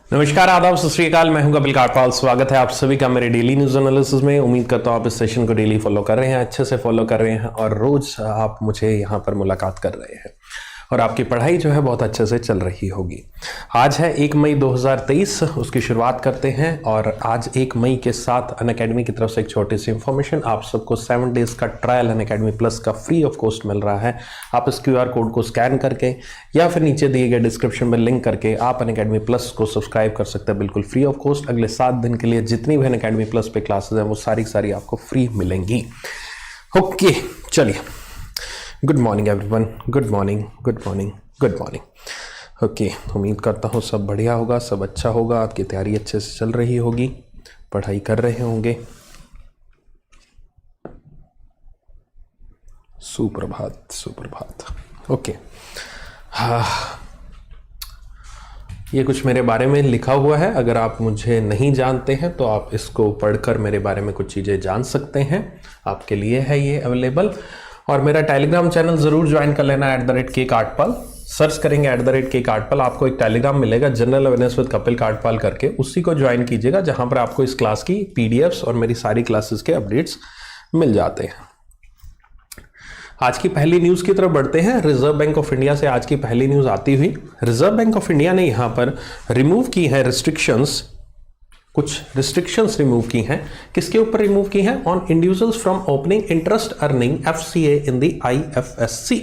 नमस्कार, आदाब, सत श्री अकाल। मैं हूं कपिल काटपाल। स्वागत है आप सभी का मेरे डेली न्यूज एनालिसिस में। उम्मीद करता हूं आप इस सेशन को डेली फॉलो कर रहे हैं, अच्छे से फॉलो कर रहे हैं और रोज आप मुझे यहां पर मुलाकात कर रहे हैं और आपकी पढ़ाई जो है बहुत अच्छे से चल रही होगी। आज है 1 मई 2023, उसकी शुरुआत करते हैं। और आज 1 मई के साथ अनअकैडमी की तरफ से एक छोटी सी इंफॉर्मेशन, आप सबको 7 डेज का ट्रायल अनअकैडमी प्लस का फ्री ऑफ कॉस्ट मिल रहा है। आप इस QR कोड को स्कैन करके या फिर नीचे दिए गए डिस्क्रिप्शन में लिंक करके आप अनअकैडमी प्लस को सब्सक्राइब कर सकते हैं, बिल्कुल फ्री ऑफ कॉस्ट। अगले 7 दिन के लिए जितनी भी अनअकैडमी प्लस पे क्लासेज हैं वो सारी आपको फ्री मिलेंगी। ओके, चलिए। Good morning everyone, good morning, good morning, good morning. Okay, उम्मीद करता हूँ सब बढ़िया होगा, सब अच्छा होगा, आपकी तैयारी अच्छे से चल रही होगी, पढ़ाई कर रहे होंगे। सुप्रभात, सुप्रभात। ओके, हाँ, ये कुछ मेरे बारे में लिखा हुआ है। अगर आप मुझे नहीं जानते हैं तो आप इसको पढ़कर मेरे बारे में कुछ चीज़ें जान सकते हैं, आपके लिए है ये अवेलेबल। और मेरा टेलीग्राम चैनल ज़रूर ज्वाइन कर लेना, @K काटपाल। सर्च करेंगे @K काटपाल, आपको एक टेलीग्राम मिलेगा, general awareness with Kapil Kathpal करके, उसी को ज्वाइन कीजिएगा, जहां पर आपको इस क्लास की PDFs और मेरी सारी क्लासेस के अपडेट्स मिल जाते हैं। आज की पहली न्यूज़ की तरफ बढ़ते हैं। रिजर्व बैंक ऑफ इंडिया से आज की पहली न्यूज़ आती हुई, रिजर्व बैंक ऑफ इंडिया ने यहाँ पर रिमूव की है रिस्ट्रिक्शंस, कुछ रिस्ट्रिक्शंस रिमूव की हैं। किसके ऊपर रिमूव की हैं? On individuals from opening interest earning FCA in the IFSC।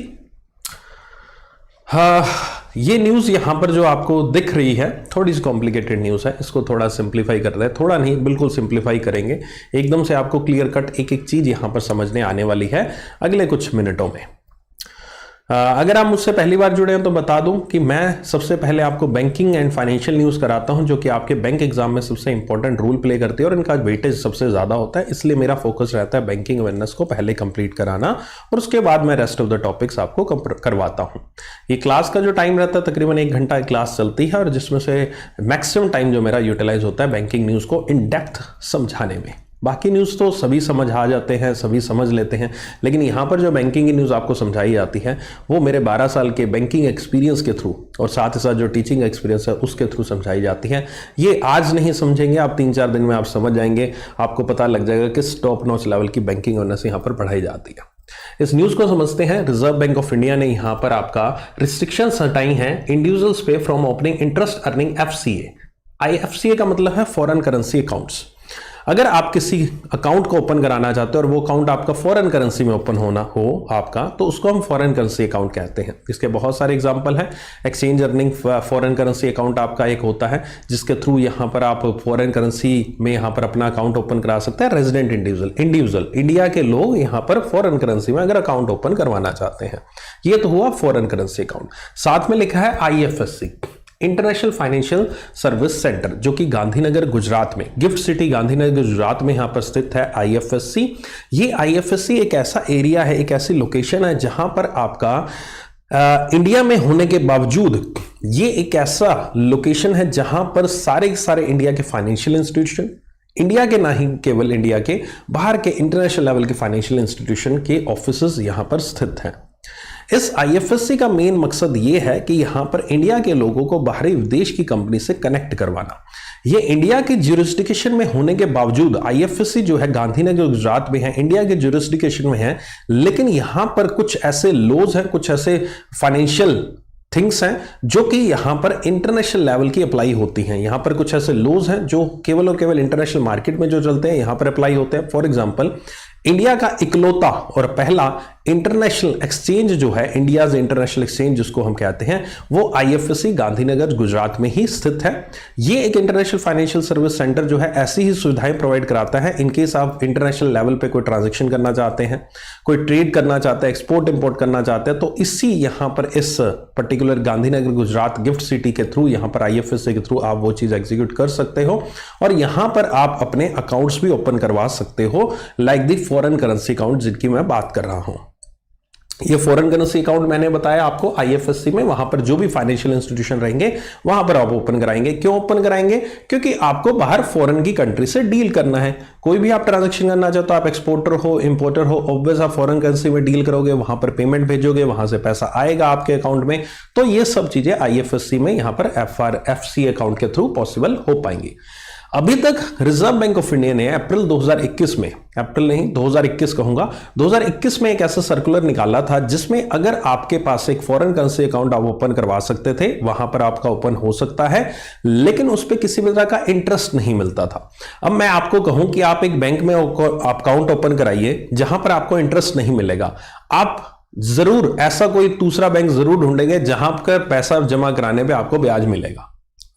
ये न्यूज़ यहाँ पर जो आपको दिख रही है थोड़ी सी कॉम्प्लिकेटेड न्यूज़ है, इसको थोड़ा सिंप्लीफाई कर रहे हैं, थोड़ा नहीं बिल्कुल सिंप्लीफाई करेंगे, एकदम से आपको क्लियर कट एक एक चीज़ यहाँ पर समझने आने वाली है अगले कुछ मिनटों में। अगर आप मुझसे पहली बार जुड़े हैं तो बता दूं कि मैं सबसे पहले आपको बैंकिंग एंड फाइनेंशियल न्यूज़ कराता हूं, जो कि आपके बैंक एग्जाम में सबसे इंपॉर्टेंट रोल प्ले करती है और इनका वेटेज सबसे ज़्यादा होता है। इसलिए मेरा फोकस रहता है बैंकिंग अवेयरनेस को पहले कंप्लीट कराना और उसके बाद मैं रेस्ट ऑफ द टॉपिक्स आपको करवाता हूँ। ये क्लास का जो टाइम रहता है तकरीबन 1 घंटा क्लास चलती है और जिसमें से मैक्सिमम टाइम जो मेरा यूटिलाइज होता है बैंकिंग न्यूज़ को इन डेप्थ समझाने में। बाकी न्यूज़ तो सभी समझ आ जाते हैं, सभी समझ लेते हैं, लेकिन यहाँ पर जो बैंकिंग की न्यूज़ आपको समझाई जाती है वो मेरे 12 साल के बैंकिंग एक्सपीरियंस के थ्रू और साथ ही साथ जो टीचिंग एक्सपीरियंस है उसके थ्रू समझाई जाती है। ये आज नहीं समझेंगे आप, 3-4 दिन में आप समझ जाएंगे, आपको पता लग जाएगा किस टॉप नॉच लेवल की बैंकिंग अवेयरनेस यहाँ पर पढ़ाई जाती है। इस न्यूज़ को समझते हैं। रिजर्व बैंक ऑफ इंडिया ने यहाँ पर आपका रिस्ट्रिक्शंस हटाई हैं इंडिविजुअल्स पे from opening interest earning FCA। IFCA का मतलब है फॉरेन करेंसी अकाउंट्स। अगर आप किसी अकाउंट को ओपन कराना चाहते हो और वो अकाउंट आपका फॉरेन करेंसी में ओपन होना हो आपका, तो उसको हम फॉरेन करेंसी अकाउंट कहते हैं। इसके बहुत सारे एग्जांपल हैं। Exchange earning foreign currency account आपका एक होता है, जिसके थ्रू यहाँ पर आप फॉरेन करेंसी में यहाँ पर अपना अकाउंट ओपन करा सकते हैं। रेजिडेंट इंडिविजुअल इंडिया के लोग यहाँ पर फॉरेन करेंसी में अगर अकाउंट ओपन करवाना चाहते हैं, ये तो हुआ फॉरेन करेंसी अकाउंट। साथ में लिखा है IFSC, international financial service centre, जो कि गांधीनगर गुजरात में, गिफ्ट सिटी गांधीनगर गुजरात में यहां पर स्थित है IFSC। ये IFSC एक ऐसा एरिया है, एक ऐसी लोकेशन है जहां पर आपका इंडिया में होने के बावजूद ये एक ऐसा लोकेशन है जहां पर सारे इंडिया के फाइनेंशियल इंस्टीट्यूशन, इंडिया के ना ही केवल इंडिया के बाहर के इंटरनेशनल लेवल के फाइनेंशियल इंस्टीट्यूशन के ऑफिसेज यहां पर स्थित हैं। इस IFSC का मेन मकसद ये है कि यहां पर इंडिया के लोगों को बाहरी विदेश की कंपनी से कनेक्ट करवाना। ये इंडिया के ज्यूरिसडिक्शन में होने के बावजूद IFSC जो है गांधीनगर गुजरात में है, इंडिया के ज्यूरिसडिक्शन में है, लेकिन यहां पर कुछ ऐसे लॉज हैं, कुछ ऐसे फाइनेंशियल थिंग्स हैं जो कि यहां पर इंटरनेशनल लेवल की अप्लाई होती हैं। यहां पर कुछ ऐसे लॉज हैं जो केवल और केवल इंटरनेशनल मार्केट में जो चलते हैं यहां पर अप्लाई होते हैं। फॉर एग्जांपल, इंडिया का इकलौता और पहला इंटरनेशनल एक्सचेंज जो है, इंडियाज इंटरनेशनल एक्सचेंज जिसको हम कहते हैं, वो IFSC गांधीनगर गुजरात में ही स्थित है। ये एक इंटरनेशनल फाइनेंशियल सर्विस सेंटर जो है ऐसी ही सुविधाएं प्रोवाइड कराता है। इनकेस आप इंटरनेशनल लेवल पे कोई ट्रांजैक्शन करना चाहते हैं, कोई ट्रेड करना चाहते हैं, एक्सपोर्ट इंपोर्ट करना चाहते हैं, तो इसी यहां पर इस particular Gandhinagar Gujarat gift city के थ्रू, यहां पर IFSC के थ्रू आप वो चीज एग्जीक्यूट कर सकते हो और यहां पर आप अपने अकाउंट्स भी ओपन करवा सकते हो, like the foreign currency account जिनकी मैं बात कर रहा हूं। ये फॉरेन करेंसी अकाउंट मैंने बताया आपको आईएफएससी में, वहां पर जो भी फाइनेंशियल इंस्टीट्यूशन रहेंगे वहां पर आप ओपन कराएंगे। क्यों ओपन कराएंगे? क्योंकि आपको बाहर फॉरेन की कंट्री से डील करना है। कोई भी आप ट्रांजैक्शन करना चाहते हो, आप एक्सपोर्टर हो, इंपोर्टर हो, ऑब्वियस आप फॉरेन करेंसी में डील करोगे, वहां पर पेमेंट भेजोगे, वहां से पैसा आएगा आपके अकाउंट में। तो ये सब चीजें आईएफएससी में यहां पर एफसी अकाउंट के थ्रू पॉसिबल हो पाएंगी। अभी तक रिजर्व बैंक ऑफ इंडिया ने अप्रैल 2021 में, अप्रैल नहीं 2021 कहूंगा, 2021 में एक ऐसा सर्कुलर निकाला था जिसमें अगर आपके पास एक फॉरेन करेंसी अकाउंट आप ओपन करवा सकते थे, वहां पर आपका ओपन हो सकता है, लेकिन उस पर किसी भी तरह का इंटरेस्ट नहीं मिलता था। अब मैं आपको कहूं कि आप एक बैंक में अकाउंट ओपन कराइए जहां पर आपको इंटरेस्ट नहीं मिलेगा, आप जरूर ऐसा कोई दूसरा बैंक जरूर ढूंढेंगे जहां पर पैसा जमा कराने पर आपको ब्याज मिलेगा,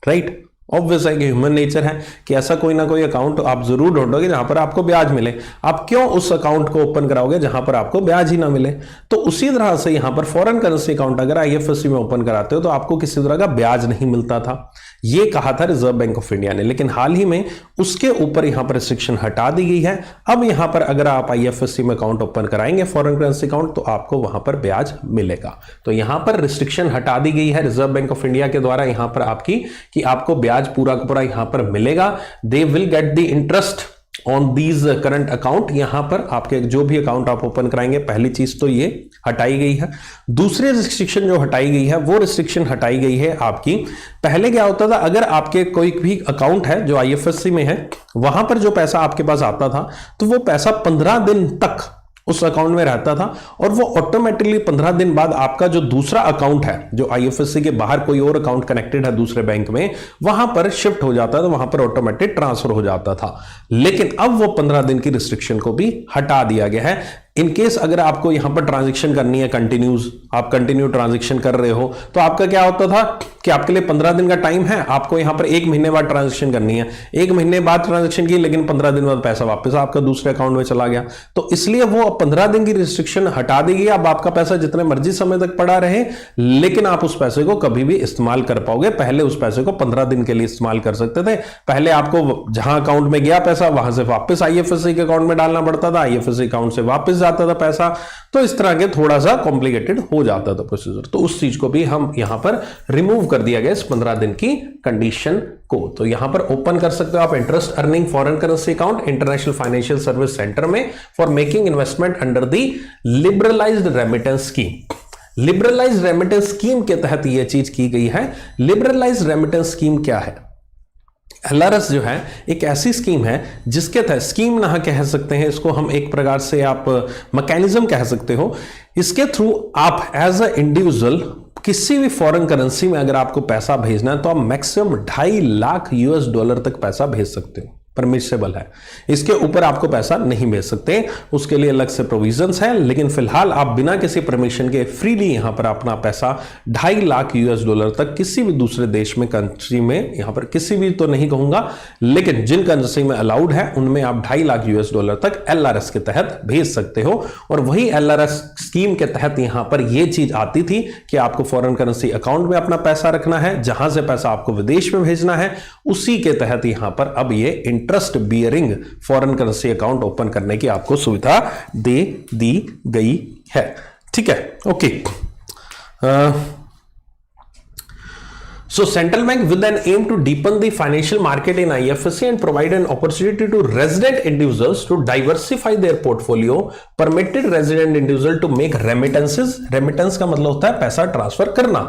राइट? ऑब्वियस है कि ह्यूमन नेचर है कि ऐसा कोई ना कोई अकाउंट आप जरूर ढूंढोगे जहां पर आपको ब्याज मिले। आप क्यों उस अकाउंट को ओपन कराओगे जहां पर आपको ब्याज ही ना मिले? तो उसी तरह से यहां पर फॉरेन करेंसी अकाउंट अगर आईएफएससी में ओपन कराते हो तो आपको किसी तरह का ब्याज नहीं मिलता था, ये कहा था रिजर्व बैंक ऑफ इंडिया ने। लेकिन हाल ही में उसके ऊपर यहां पर रिस्ट्रिक्शन हटा दी गई है। अब यहां पर अगर आप आईएफएससी में अकाउंट ओपन कराएंगे फॉरेन करेंसी अकाउंट, तो आपको वहां पर ब्याज मिलेगा। तो यहां पर रिस्ट्रिक्शन हटा दी गई है रिजर्व बैंक ऑफ इंडिया के द्वारा यहां पर आपकी, कि आपको ब्याज पूरा का पूरा यहां पर मिलेगा। They will get the interest on these current account. यहां पर आपके जो भी अकाउंट आप ओपन कराएंगे, पहली चीज तो ये हटाई गई है। दूसरी रिस्ट्रिक्शन जो हटाई गई है वो रिस्ट्रिक्शन हटाई गई है आपकी, पहले क्या होता था, अगर आपके कोई भी अकाउंट है जो आईएफएससी में है, वहां पर जो पैसा आपके पास आता था तो वो पैसा 15 दिन तक उस अकाउंट में रहता था, और वो ऑटोमेटिकली 15 दिन बाद आपका जो दूसरा अकाउंट है, जो आईएफएससी के बाहर कोई और अकाउंट कनेक्टेड है दूसरे बैंक में, वहां पर शिफ्ट हो जाता था, वहां पर ऑटोमेटिक ट्रांसफर हो जाता था। लेकिन अब वो 15 दिन की रिस्ट्रिक्शन को भी हटा दिया गया है। इनकेस अगर आपको यहां पर ट्रांजैक्शन करनी है कंटिन्यूज, आप कंटिन्यू ट्रांजैक्शन कर रहे हो, तो आपका क्या होता था कि आपके लिए 15 दिन का टाइम है, आपको यहां पर 1 महीने बाद ट्रांजैक्शन करनी है। 1 महीने बाद ट्रांजैक्शन की, लेकिन 15 दिन बाद पैसा वापस आपका दूसरे अकाउंट में चला गया। तो इसलिए वो 15 दिन की रिस्ट्रिक्शन हटा दी गई। अब आपका पैसा जितने मर्जी समय तक पड़ा रहे, लेकिन आप उस पैसे को कभी भी इस्तेमाल कर पाओगे। पहले उस पैसे को 15 दिन के लिए इस्तेमाल कर सकते थे। पहले आपको जहां अकाउंट में गया पैसा, वहां से वापस आईएफएससी के अकाउंट में डालना पड़ता था, आईएफएससी अकाउंट से वापस जाता था पैसा। तो इस तरह के थोड़ा सा कॉम्प्लिकेटेड हो जाता था प्रोसीजर। तो उस चीज को भी हम यहां पर रिमूव कर दिया गया इस 15 दिन की कंडीशन को। तो यहां पर ओपन कर सकते हो आप interest earning foreign currency account international financial service centre में for making investment under the liberalised remittance scheme. Liberalised remittance scheme के तहत यह चीज की गई है। लिबरलाइज्ड रेमिटेंस स्कीम क्या है? एलआरएस जो है एक ऐसी स्कीम है जिसके तहत, स्कीम ना कह सकते हैं इसको हम, एक प्रकार से आप मैकेनिज्म कह सकते हो। इसके थ्रू आप एज अ इंडिविजुअल किसी भी फॉरेन करेंसी में अगर आपको पैसा भेजना है तो आप मैक्सिमम 2.5 लाख US$ तक पैसा भेज सकते हो, परमिसेबल है। इसके ऊपर आपको पैसा नहीं भेज सकते, उसके लिए अलग से प्रोविजंस है। लेकिन फिलहाल आप बिना किसी परमिशन के फ्रीली यहां पर अपना पैसा 2.5 लाख US$ तक किसी भी दूसरे देश में, कंट्री में, यहां पर किसी भी तो नहीं कहूंगा, लेकिन जिन कंट्री में अलाउड है उनमें आप 2.5 लाख US$ तक एलआरएस के तहत भेज सकते हो। और वही एलआरएस स्कीम के तहत यहां पर यह चीज आती थी कि आपको फॉरेन करेंसी अकाउंट में अपना पैसा रखना है, जहां से पैसा आपको विदेश में भेजना है, उसी के तहत यहां पर अब ये interest bearing foreign currency account open करने की आपको सुविधा दे दी गई है। ठीक है, okay. So central bank with an aim to deepen the financial market in IFSC and provide an opportunity to resident individuals to diversify their portfolio, permitted resident individual to make remittances. Remittance का मतलब होता है पैसा transfer करना।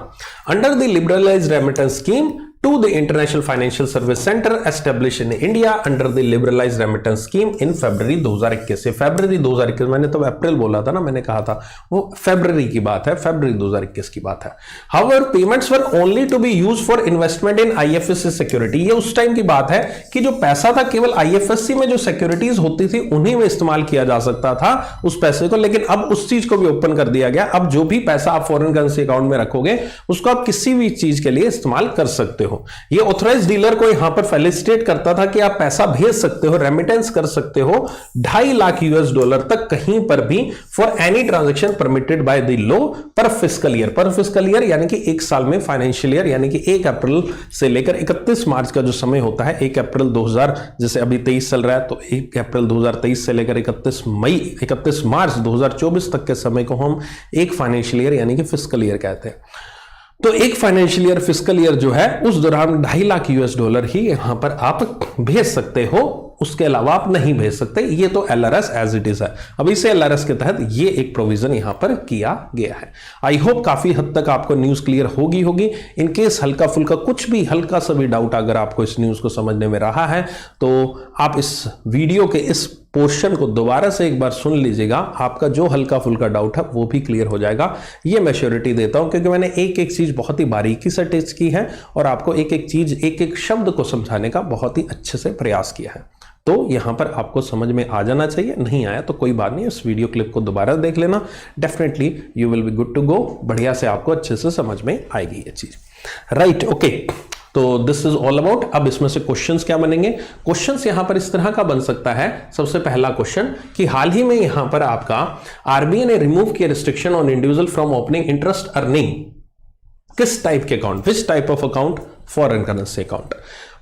Under the liberalized remittance scheme to the International Financial Service Center established in India under the liberalized remittance scheme in February 2021 से, फरवरी 2021, मैंने तो अप्रैल बोला था ना, मैंने कहा था वो फरवरी की बात है, फरवरी 2021 की बात है। However, payments were only to be used for investment in IFSC security। ये उस टाइम की बात है कि जो पैसा था केवल IFSC में जो सिक्योरिटीज होती थी उन्हीं में इस्तेमाल किया जा सकता था उस पैसे को। लेकिन अब उस चीज को भी ओपन कर दिया गया। अब जो भी पैसा आप फॉरेन करेंसी अकाउंट में रखोगे उसको आप किसी भी चीज के लिए इस्तेमाल कर सकते हो। हो। ये ऑथराइज डीलर को यहां पर फेलिसिटेट करता था कि आप पैसा भेज सकते हो, रेमिटेंस कर सकते हो $2.5 लाख तक कहीं पर भी for any transaction permitted by the law पर फिस्कल ईयर। पर फिस्कल ईयर यानी कि एक साल में, फाइनेंशियल ईयर यानी कि 1 अप्रैल से लेकर 31 मार्च का जो समय होता है, 1 अप्रैल 2000 जैसे अभी 23 चल रहा है, तो 1 अप्रैल 2023 से लेकर 31 मार्च 2024 तक के समय को हम एक फाइनेंशियल ईयर यानी कि फिस्कल ईयर कहते हैं। तो एक फाइनेंशियल ईयर, फिस्कल ईयर जो है, उस दौरान $2.5 लाख ही यहां पर आप भेज सकते हो, उसके अलावा आप नहीं भेज सकते। ये तो एलआरएस एज इट इज है। अब इसे एलआरएस के तहत ये एक प्रोविजन यहां पर किया गया है। आई होप काफी हद तक आपको न्यूज क्लियर होगी। इनकेस हल्का फुल्का कुछ भी, हल्का सा भी डाउट अगर आपको इस न्यूज को समझने में रहा है तो आप इस वीडियो के इस पोर्शन को दोबारा से एक बार सुन लीजिएगा। आपका जो हल्का फुल्का डाउट है वो भी क्लियर हो जाएगा, ये मैं श्योरिटी देता हूं, क्योंकि मैंने एक एक चीज बहुत ही बारीकी से टेस्ट की है और आपको एक एक चीज, एक एक शब्द को समझाने का बहुत ही अच्छे से प्रयास किया है। तो यहां पर आपको समझ में आ जाना चाहिए। नहीं आया तो कोई बात नहीं, इस वीडियो क्लिप को दोबारा देख लेना, definitely you will be good to go. बढ़िया से आपको अच्छे से समझ में आएगी ये चीज। राइट, ओके, तो दिस इज ऑल अबाउट। अब इसमें से क्वेश्चंस क्या बनेंगे? क्वेश्चंस यहां पर इस तरह का बन सकता है। सबसे पहला क्वेश्चन कि हाल ही में यहां पर आपका आरबीआई ने रिमूव किया restriction on individual from opening interest earning किस टाइप के account, which type of account? Foreign currency account.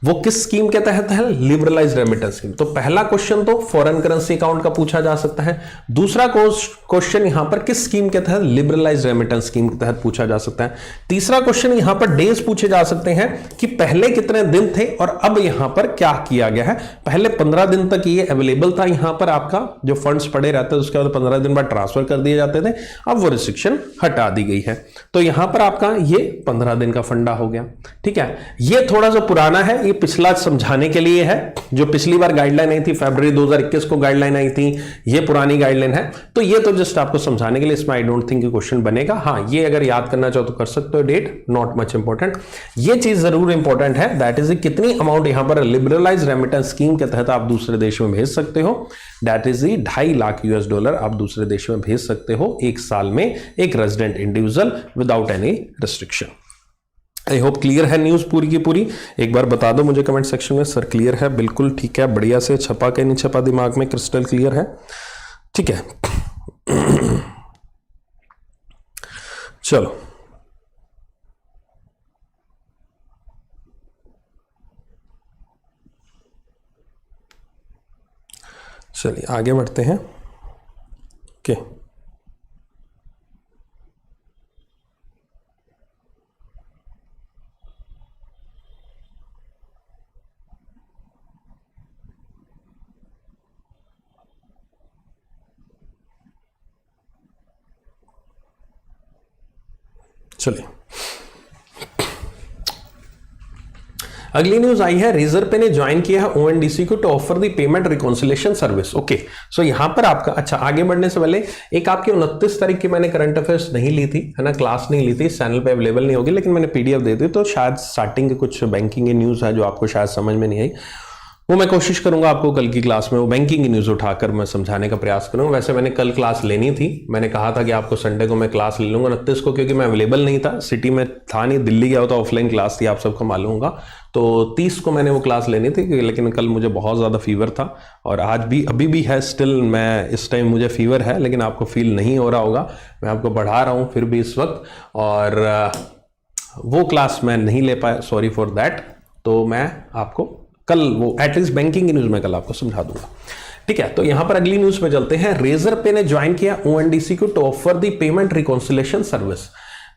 वो किस स्कीम के तहत है? Liberalise remittance scheme. तो पहला क्वेश्चन तो फॉरेन करेंसी अकाउंट का पूछा जा सकता है। दूसरा क्वेश्चन यहां पर किस स्कीम के तहत? लिबरलाइज रेमिटेंस स्कीम के तहत पूछा जा सकता है। तीसरा क्वेश्चन यहां पर डेज पूछे जा सकते हैं कि पहले कितने दिन थे और अब यहां पर क्या किया गया है। पहले 15 दिन तक ये अवेलेबल था, यहां पर आपका जो फंड्स पड़े रहते थे उसके बाद 15 दिन बाद ट्रांसफर कर दिए जाते थे, अब वो रिस्ट्रिक्शन हटा दी गई है। तो यहां पर आपका ये 15 दिन का फंडा हो गया। ठीक है, ये थोड़ा सा पुराना है, ये पिछला समझाने के लिए है। जो पिछली बार गाइडलाइन आई थी फरवरी 2021 को गाइडलाइन आई थी, ये पुरानी गाइडलाइन है। तो ये तो जस्ट आपको समझाने के लिए, इसमें आई डोंट थिंक क्वेश्चन बनेगा। हाँ, ये अगर याद करना चाहो तो कर सकते हो, डेट नॉट मच इंपॉर्टेंट। ये चीज जरूर इंपॉर्टेंट है, दैट इज कितनी अमाउंट यहां पर लिबरलाइज रेमिटेंस स्कीम के तहत आप दूसरे देश में भेज सकते हो। दैट इज $2.5 लाख आप दूसरे देश में भेज सकते हो एक साल में, एक resident individual without any restriction. I hope clear है न्यूज पूरी की पूरी। एक बार बता दो मुझे कमेंट सेक्शन में, सर क्लियर है? बिल्कुल ठीक है, बढ़िया से छपा के नहीं छपा, दिमाग में क्रिस्टल क्लियर है। ठीक है, चलो चलिए आगे बढ़ते हैं। ओके, चलिए अगली न्यूज आई है, रेजर पे ने ज्वाइन किया है ओएनडीसी को to offer the payment reconciliation service. Okay, so यहां पर आपका, अच्छा आगे बढ़ने से पहले एक आपकी 29 तारीख की मैंने करंट अफेयर्स नहीं ली थी, है ना, क्लास नहीं ली थी, चैनल पे अवेलेबल नहीं होगी, लेकिन मैंने पीडीएफ दे दी, तो शायद स्टार्टिंग के कुछ बैंकिंग की न्यूज है जो आपको शायद समझ में नहीं आई, वो मैं कोशिश करूंगा आपको कल की क्लास में वो बैंकिंग की न्यूज़ उठाकर मैं समझाने का प्रयास करूंगा। वैसे मैंने कल क्लास लेनी थी, मैंने कहा था कि आपको संडे को मैं क्लास ले लूंगा 29 को, क्योंकि मैं अवेलेबल नहीं था, सिटी में था नहीं, दिल्ली गया होता, ऑफलाइन क्लास थी, आप सबको मालूम होगा। तो 30 को मैंने वो क्लास लेनी थी, लेकिन कल मुझे बहुत ज़्यादा फीवर था और आज भी, अभी भी है स्टिल, मैं इस टाइम मुझे फीवर है, लेकिन आपको फील नहीं हो रहा होगा, मैं आपको बढ़ा रहा हूँ फिर भी इस वक्त, और वो क्लास मैं नहीं ले पाया, सॉरी फॉर दैट। तो मैं आपको कल वो एटलीस्ट बैंकिंग की न्यूज में कल आपको समझा दूंगा। ठीक है, तो यहां पर अगली न्यूज पे चलते हैं। रेजर पे ने ज्वाइन किया ओएनडीसी को to offer the payment reconciliation service.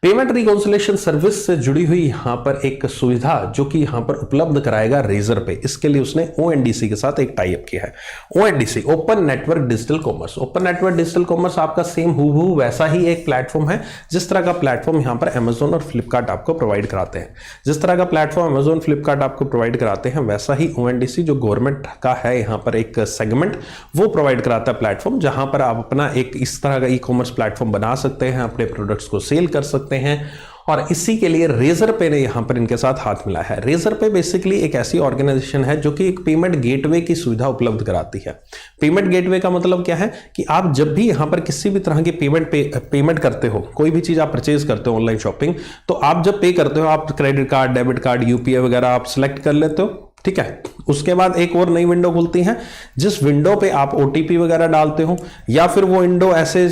Payment reconciliation service से जुड़ी हुई यहां पर एक सुविधा जो कि यहां पर उपलब्ध कराएगा रेजर पे, इसके लिए उसने ओएनडीसी के साथ एक टाई अप किया है। ONDC, open network digital commerce. Open network digital commerce आपका सेम हूबहू वैसा ही एक प्लेटफॉर्म है जिस तरह का प्लेटफॉर्म यहां पर अमेजोन और फ्लिपकार्ट आपको प्रोवाइड कराते हैं। जिस तरह का प्लेटफॉर्म अमेजोन फ्लिपकार्ट आपको प्रोवाइड कराते हैं, वैसा ही ओएनडीसी जो गवर्नमेंट का है यहां पर एक सेगमेंट, वो प्रोवाइड कराता है प्लेटफॉर्म, जहां पर आप अपना एक इस तरह का ई कॉमर्स प्लेटफॉर्म बना सकते हैं, अपने प्रोडक्ट्स को सेल कर सकते हैं और इसी के लिए रेजर पे ने यहां पर इनके साथ हाथ मिला है। रेजर पे बेसिकली एक ऐसी ऑर्गेनाइजेशन है जो कि एक पेमेंट गेटवे की सुविधा उपलब्ध कराती है। पेमेंट गेटवे का मतलब क्या है कि आप जब भी यहां पर किसी भी तरह की पेमेंट करते हो, कोई भी चीज आप परचेज करते हो ऑनलाइन शॉपिंग, तो आप जब पे करते हो आप credit card, debit card, UPI वगैरह आप सिलेक्ट कर लेते हो, ठीक है। उसके बाद एक और नई विंडो खुलती है, जिस विंडो पे आप ओटीपी वगैरह डालते हो, या फिर वो विंडो ऐसे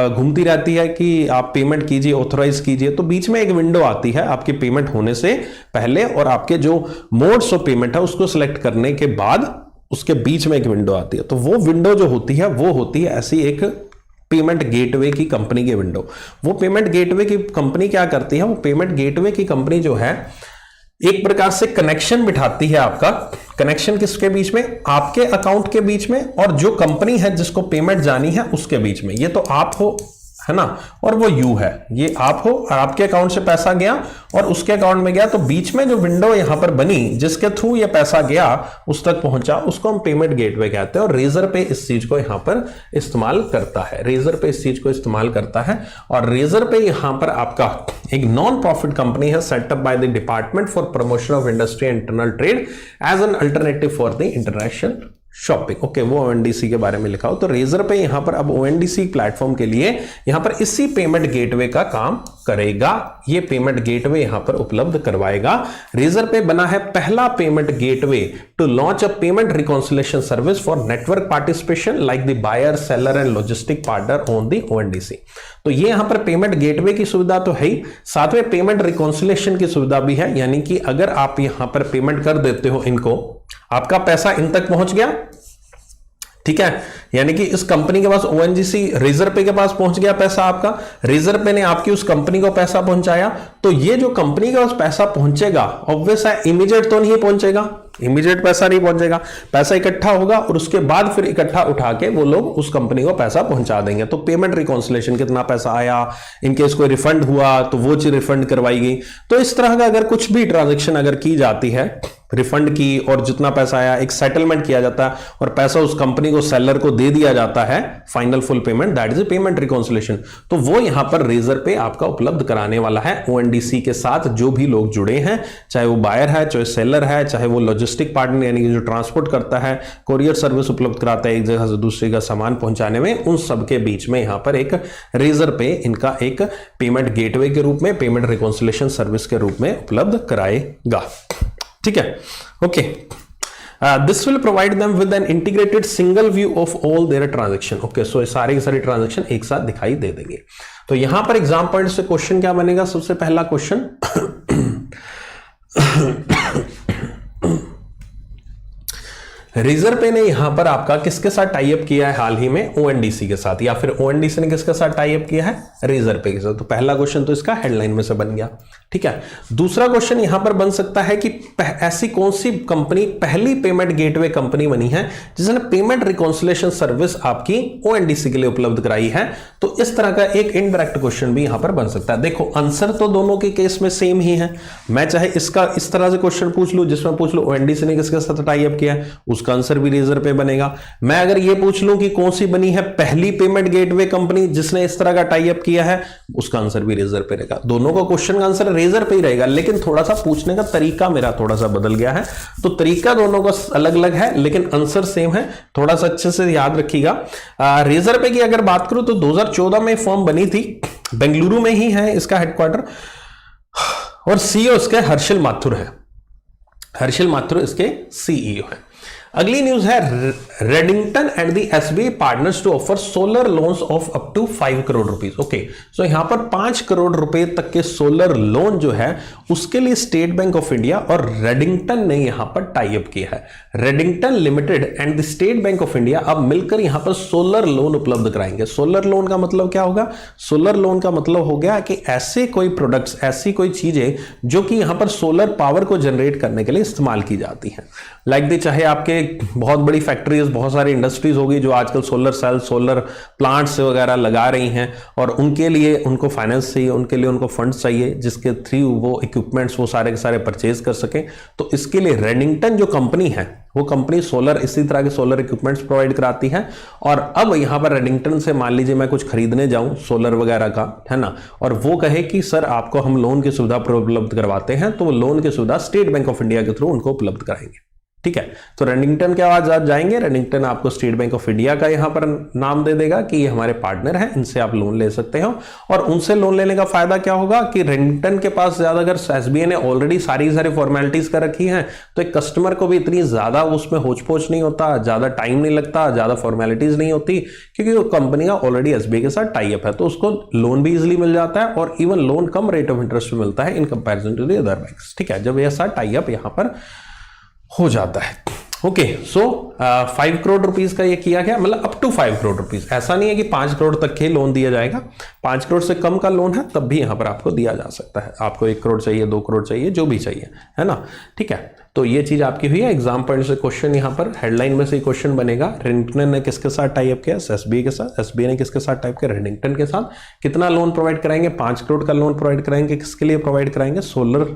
घूमती रहती है कि आप पेमेंट कीजिए, ऑथराइज कीजिए, तो बीच में एक विंडो आती है आपकी पेमेंट होने से पहले, और आपके जो मोड्स ऑफ पेमेंट है उसको सिलेक्ट करने के बाद उसके बीच में एक विंडो आती है। तो वो विंडो जो होती है वो होती है ऐसी एक पेमेंट गेटवे की कंपनी की विंडो। वो पेमेंट गेटवे की कंपनी क्या करती है, वो पेमेंट गेटवे की कंपनी जो है एक प्रकार से कनेक्शन बिठाती है आपका। कनेक्शन किसके बीच में, आपके अकाउंट के बीच में और जो कंपनी है जिसको पेमेंट जानी है उसके बीच में। ये तो आप हो, है ना, और वो यू है, ये आप हो, और आपके अकाउंट से पैसा गया और उसके अकाउंट में गया, तो बीच में जो विंडो यहां पर बनी जिसके थ्रू ये पैसा गया उस तक पहुंचा, उसको हम पेमेंट गेटवे कहते हैं। और रेजर पे इस चीज को यहां पर इस्तेमाल करता है, रेजर पे इस चीज को इस्तेमाल करता है। और रेजर पे यहां पर आपका एक नॉन प्रॉफिट कंपनी है, setup by the department for promotion of industry and internal trade as an alternative for the international shopping. Okay, वो ओएनडीसी के बारे में लिखा हो। तो रेजर पे यहां पर अब ओएनडीसी प्लेटफॉर्म के लिए यहां पर इसी पेमेंट गेटवे का काम करेगा, ये पेमेंट गेटवे यहां पर उपलब्ध करवाएगा। रेजर पे बना है पहला payment gateway to launch a payment reconciliation service for network participation like the buyer, seller and logistic partner on the ONDC. तो ये यहां पर पेमेंट गेटवे की सुविधा तो है ही, साथ में पेमेंट रिकॉन्सिलेशन की सुविधा भी है, यानी कि अगर आप यहां पर पेमेंट कर देते हो इनको, आपका पैसा इन तक पहुंच गया, ठीक है, यानी कि इस कंपनी के पास ओएनजीसी रेजर पे के पास पहुंच गया पैसा आपका, रेजर पे ने आपकी उस कंपनी को पैसा पहुंचाया, तो ये जो कंपनी के पास पैसा पहुंचेगा ऑब्वियस है इमीडिएट तो नहीं पहुंचेगा, इमीडिएट पैसा नहीं पहुंचेगा, पैसा इकट्ठा होगा और उसके बाद फिर इकट्ठा उठा के वो लोग उस कंपनी को पैसा पहुंचा देंगे। तो पेमेंट रिकॉन्सिलेशन, कितना पैसा आया, इनकेस कोई रिफंड हुआ तो वो चीज रिफंड करवाई गई। तो इस तरह का अगर कुछ भी ट्रांजेक्शन अगर की जाती है रिफंड की, और जितना पैसा आया एक सेटलमेंट किया जाता है और पैसा उस कंपनी को, सेलर को दे दिया जाता है, final full payment, that is a payment reconciliation. तो वो यहां पर रेजर पे आपका उपलब्ध कराने वाला है ओएनडीसी के साथ जो भी लोग जुड़े हैं, चाहे वो बायर है, चाहे सेलर है, चाहे वो लॉजिस्टिक पार्टनर यानी कि जो ट्रांसपोर्ट करता है, कोरियर सर्विस उपलब्ध कराता है एक जगह से दूसरी जगह सामान पहुंचाने में, उन सबके बीच में यहां पर एक रेजर पे इनका एक पेमेंट गेटवे के रूप में, पेमेंट रिकॉन्सिलेशन सर्विस के रूप में उपलब्ध कराएगा। ठीक है, okay. This will provide them with an integrated single view of all their transaction. Okay, so सारे के सारे ट्रांजैक्शन एक साथ दिखाई दे देंगे। तो यहां पर एग्जाम पॉइंट से क्वेश्चन क्या बनेगा, सबसे पहला क्वेश्चन रेजर पे ने यहां पर आपका किसके साथ टाई अप किया है हाल ही में, ओएनडीसी के साथ, या फिर ओएनडीसी ने किसके साथ टाई अप किया है, रेजर पे के साथ। तो पहला क्वेश्चन तो इसका हेडलाइन में से बन गया, ठीक है। दूसरा क्वेश्चन यहां पर बन सकता है कि ऐसी कौन सी कंपनी पहली पेमेंट गेटवे कंपनी बनी है जिसने पेमेंट रिकॉन्सिलेशन सर्विस आपकी ओएनडीसी के लिए उपलब्ध कराई है। तो इस तरह का एक इनडायरेक्ट क्वेश्चन भी यहां पर बन सकता है। देखो आंसर तो दोनों के केस में सेम ही है, मैं चाहे इसका इस तरह से क्वेश्चन पूछ लूं जिसमें पूछ लूं ओएनडीसी ने किसके साथ टाई अप किया है, उसका आंसर भी रेजर पे बनेगा। मैं अगर ये पूछ लूं कि कौन सी बनी है पहली पेमेंट गेटवे कंपनी जिसने इस तरह का टाई अप किया है, उसका आंसर भी रेजर पे रहेगा। दोनों का क्वेश्चन का आंसर रेजर पे ही रहेगा, लेकिन थोड़ा सा पूछने का तरीका मेरा थोड़ा सा बदल गया है। तो तरीका दोनों का अलग अलग है लेकिन आंसर सेम है, थोड़ा सा अच्छे से याद रखिएगा। रेजर पे की अगर बात करूं तो 2014 में फॉर्म बनी थी, बेंगलुरु में ही है इसका हेडक्वार्टर, और सीईओ इसके हर्षल माथुर है, हर्षल माथुर इसके सीईओ है। अगली न्यूज है Redington and the SBI partners to offer solar loans of up to 5 crore rupees. Okay, so यहां पर 5 करोड़ रुपए तक के सोलर लोन जो है उसके लिए स्टेट बैंक ऑफ इंडिया और रेडिंगटन ने यहां पर टाई अप किया है। Redington limited and the state Bank of India अब मिलकर यहां पर सोलर लोन उपलब्ध कराएंगे। सोलर लोन का मतलब क्या होगा, सोलर लोन का मतलब हो गया कि ऐसे कोई प्रोडक्ट्स, ऐसी कोई चीजें जो कि यहां पर सोलर पावर को जनरेट करने के लिए इस्तेमाल की जाती हैं, लाइक दी चाहे आपके बहुत बड़ी फैक्ट्रीज, बहुत सारी इंडस्ट्रीज होगी जो आजकल सोलर सेल, सोलर प्लांट्स वगैरह लगा रही हैं और उनके लिए उनको फाइनेंस चाहिए, उनके लिए उनको फंड्स चाहिए जिसके थ्रू वो इक्विपमेंट्स वो सारे के सारे परचेज कर सकें। तो इसके लिए रेडिंगटन जो कंपनी है वो कंपनी सोलर, इसी तरह के सोलर इक्विपमेंट्स प्रोवाइड कराती है। और अब यहां पर रेडिंगटन से मान लीजिए मैं कुछ खरीदने जाऊं सोलर वगैरह का, है ना, और वो कहे कि सर आपको हम लोन की सुविधा उपलब्ध करवाते हैं, तो वो लोन की सुविधा स्टेट बैंक ऑफ इंडिया के थ्रू उनको उपलब्ध कराएंगे। ठीक है, तो रेडिंगटन के आवाज आप जाएंगे, रेडिंगटन आपको स्टेट बैंक ऑफ इंडिया का यहां पर नाम दे देगा कि ये हमारे पार्टनर हैं, इनसे आप लोन ले सकते हो। और उनसे लोन लेने का फायदा क्या होगा कि रेडिंगटन के पास ज्यादा, अगर एसबीआई ने ऑलरेडी सारी फॉर्मेलिटीज कर रखी हैं तो एक कस्टमर को भी इतनी ज्यादा उसमें होच-पोच नहीं होता, ज्यादा टाइम नहीं लगता, ज्यादा फॉर्मेलिटीज नहीं होती, क्योंकि वो कंपनी का ऑलरेडी एसबीआई के साथ टाई अप है, तो उसको लोन भी इजिली मिल जाता है और इवन लोन कम रेट ऑफ इंटरेस्ट में मिलता है in comparison to the other banks. ठीक है, जब ऐसा टाई अप यहां पर हो जाता है। ओके, सो 5 करोड़ रुपीस का ये किया गया, मतलब अप टू 5 करोड़ रुपीस, ऐसा नहीं है कि 5 करोड़ तक के लोन दिया जाएगा। 5 करोड़ से कम का लोन है तब भी यहां पर आपको दिया जा सकता है। आपको 1 करोड़ चाहिए, 2 करोड़ चाहिए, जो भी चाहिए, है ना। ठीक है, तो ये चीज आपकी हुई है। एग्जाम पॉइंट से क्वेश्चन यहां पर हेडलाइन में से क्वेश्चन बनेगा, रेडिंगटन ने किसके साथ टाई अप किया? एसबीआई के साथ। एसबीआई ने किसके साथ टाई अप किया? रेडिंगटन के साथ। कितना लोन प्रोवाइड कराएंगे? 5 करोड़ का लोन प्रोवाइड कराएंगे। किसके लिए प्रोवाइड कराएंगे? सोलर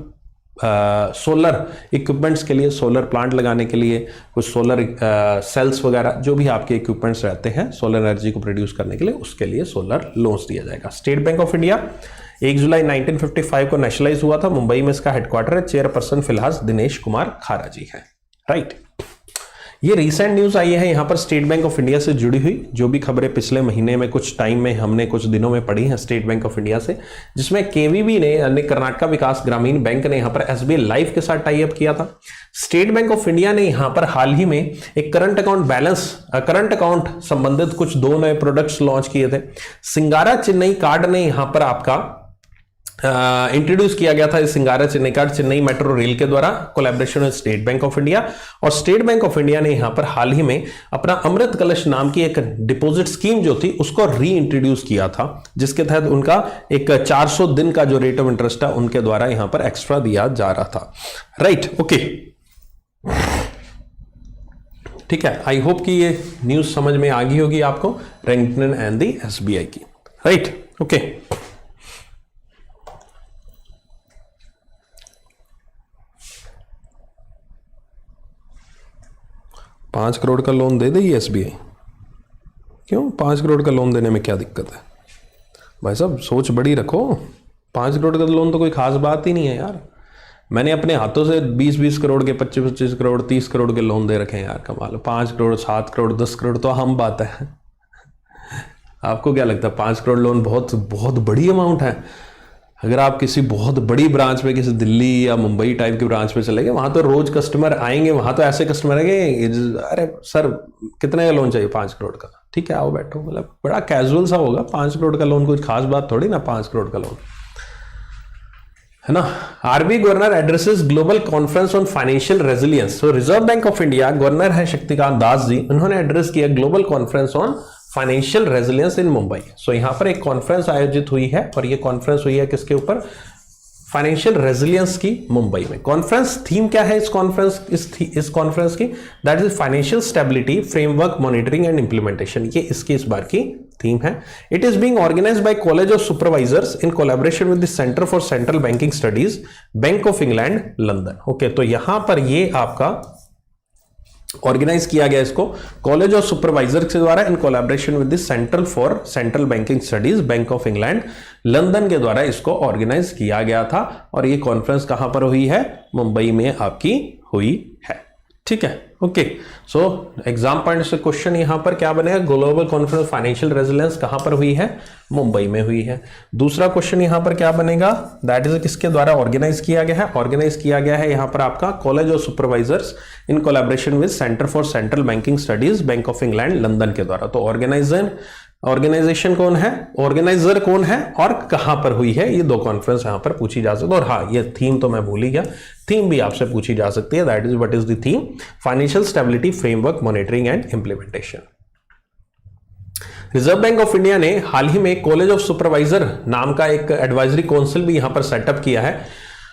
इक्विपमेंट्स के लिए, सोलर प्लांट लगाने के लिए, कुछ सोलर सेल्स वगैरह जो भी आपके इक्विपमेंट्स रहते हैं सोलर एनर्जी को प्रोड्यूस करने के लिए, उसके लिए सोलर लोन्स दिया जाएगा। स्टेट बैंक ऑफ इंडिया 1 जुलाई 1955 को नेशनलाइज हुआ था, मुंबई में इसका हेडक्वार्टर है, चेयरपर्सन फिलहाल दिनेश कुमार खारा जी है। राइट, ये रिसेंट न्यूज आई है यहां पर स्टेट बैंक ऑफ इंडिया से जुड़ी हुई, जो भी खबरें पिछले महीने में कुछ टाइम में हमने कुछ दिनों में पढ़ी हैं स्टेट बैंक ऑफ इंडिया से, जिसमें केवीबी ने यानी कर्नाटका विकास ग्रामीण बैंक ने यहां पर एसबीआई लाइफ के साथ टाई अप किया था। स्टेट बैंक ऑफ इंडिया ने यहां पर हाल ही में एक करंट अकाउंट संबंधित कुछ 2 नए प्रोडक्ट्स लॉन्च किए थे। सिंगारा चेन्नई कार्ड ने यहां पर आपका इंट्रोड्यूस किया गया था। Singara Chennai card Chennai metro rail के द्वारा collaboration with State Bank of India, और स्टेट बैंक ऑफ इंडिया ने यहां पर हाल ही में अपना अमृत कलश नाम की एक डिपॉजिट स्कीम जो थी उसको री इंट्रोड्यूस किया था, जिसके तहत उनका एक 400 दिन का जो रेट ऑफ इंटरेस्ट है उनके द्वारा यहां पर एक्स्ट्रा दिया जा रहा था। राइट, ओके, ठीक है, आई होप कि ये न्यूज समझ में आ गई होगी आपको, रेडिंगटन एंड द एसबीआई की। राइट, ओके, 5 करोड़ का लोन दे देगी एसबीआई? क्यों 5 करोड़ का लोन देने में क्या दिक्कत है भाई साहब? सोच बड़ी रखो। 5 करोड़ का लोन तो कोई खास बात ही नहीं है यार। मैंने अपने हाथों से 20-20 करोड़ के, 25-25 करोड़, 30 करोड़ के लोन दे रखे हैं यार, कमाल। 5 करोड़, 7 करोड़, 10 करोड़ तो हम बात है। आपको क्या लगता है 5 करोड़ लोन बहुत बहुत बड़ी अमाउंट है? अगर आप किसी बहुत बड़ी ब्रांच में, किसी दिल्ली या मुंबई टाइप की ब्रांच में चले गए, वहां तो रोज कस्टमर आएंगे, वहां तो ऐसे कस्टमर आएंगे, अरे सर कितने का लोन चाहिए? 5 करोड़ का। ठीक है, आओ बैठो, मतलब बड़ा कैजुअल सा होगा। 5 करोड़ का लोन कुछ खास बात थोड़ी ना, 5 करोड़ का लोन, है ना। RBI governor addresses global conference on financial resilience. तो Reserve Bank of India governor है शक्तिकांत दास जी, उन्होंने एड्रेस किया global conference on financial resilience in Mumbai. So यहां पर एक कॉन्फ्रेंस आयोजित हुई है, और ये कॉन्फ्रेंस हुई है किसके ऊपर? फाइनेंशियल रेजिलियंस की, मुंबई में। कॉन्फ्रेंस थीम क्या है इस कॉन्फ्रेंस की? That is financial stability framework monitoring and implementation. ये इसकी इस बार की थीम है। It is being organized by college of supervisors in collaboration with the centre for central banking studies, bank of England, London. Okay, तो यहां पर ये आपका ऑर्गेनाइज किया गया इसको कॉलेज ऑफ सुपरवाइजर के द्वारा इन collaboration with the central for central banking studies, bank of England, London के द्वारा इसको ऑर्गेनाइज किया गया था। और ये कॉन्फ्रेंस कहां पर हुई है? मुंबई में आपकी हुई है। ठीक है, ओके। सो एग्जाम पॉइंट से क्वेश्चन यहां पर क्या बनेगा? ग्लोबल कॉन्फ्रेंस फाइनेंशियल रेजिलियंस कहां पर हुई है? मुंबई में हुई है। दूसरा क्वेश्चन यहां पर क्या बनेगा? दैट इज किसके द्वारा ऑर्गेनाइज किया गया है? ऑर्गेनाइज किया गया है यहां पर आपका college of supervisors in collaboration with centre for central banking studies, bank of England, London के द्वारा। तो ऑर्गेनाइजेशन कौन है, ऑर्गेनाइजर कौन है, और कहां पर हुई है? ये 2 कॉन्फ्रेंस यहां पर पूछी जा सकती है। और हाँ, ये थीम तो मैं भूल ही गया, थीम भी आपसे पूछी जा सकती है। That is what is the theme? Financial stability framework monitoring and implementation. Reserve Bank of India ने हाल ही में कॉलेज ऑफ सुपरवाइजर नाम का एक एडवाइजरी काउंसिल भी यहां पर सेटअप किया है।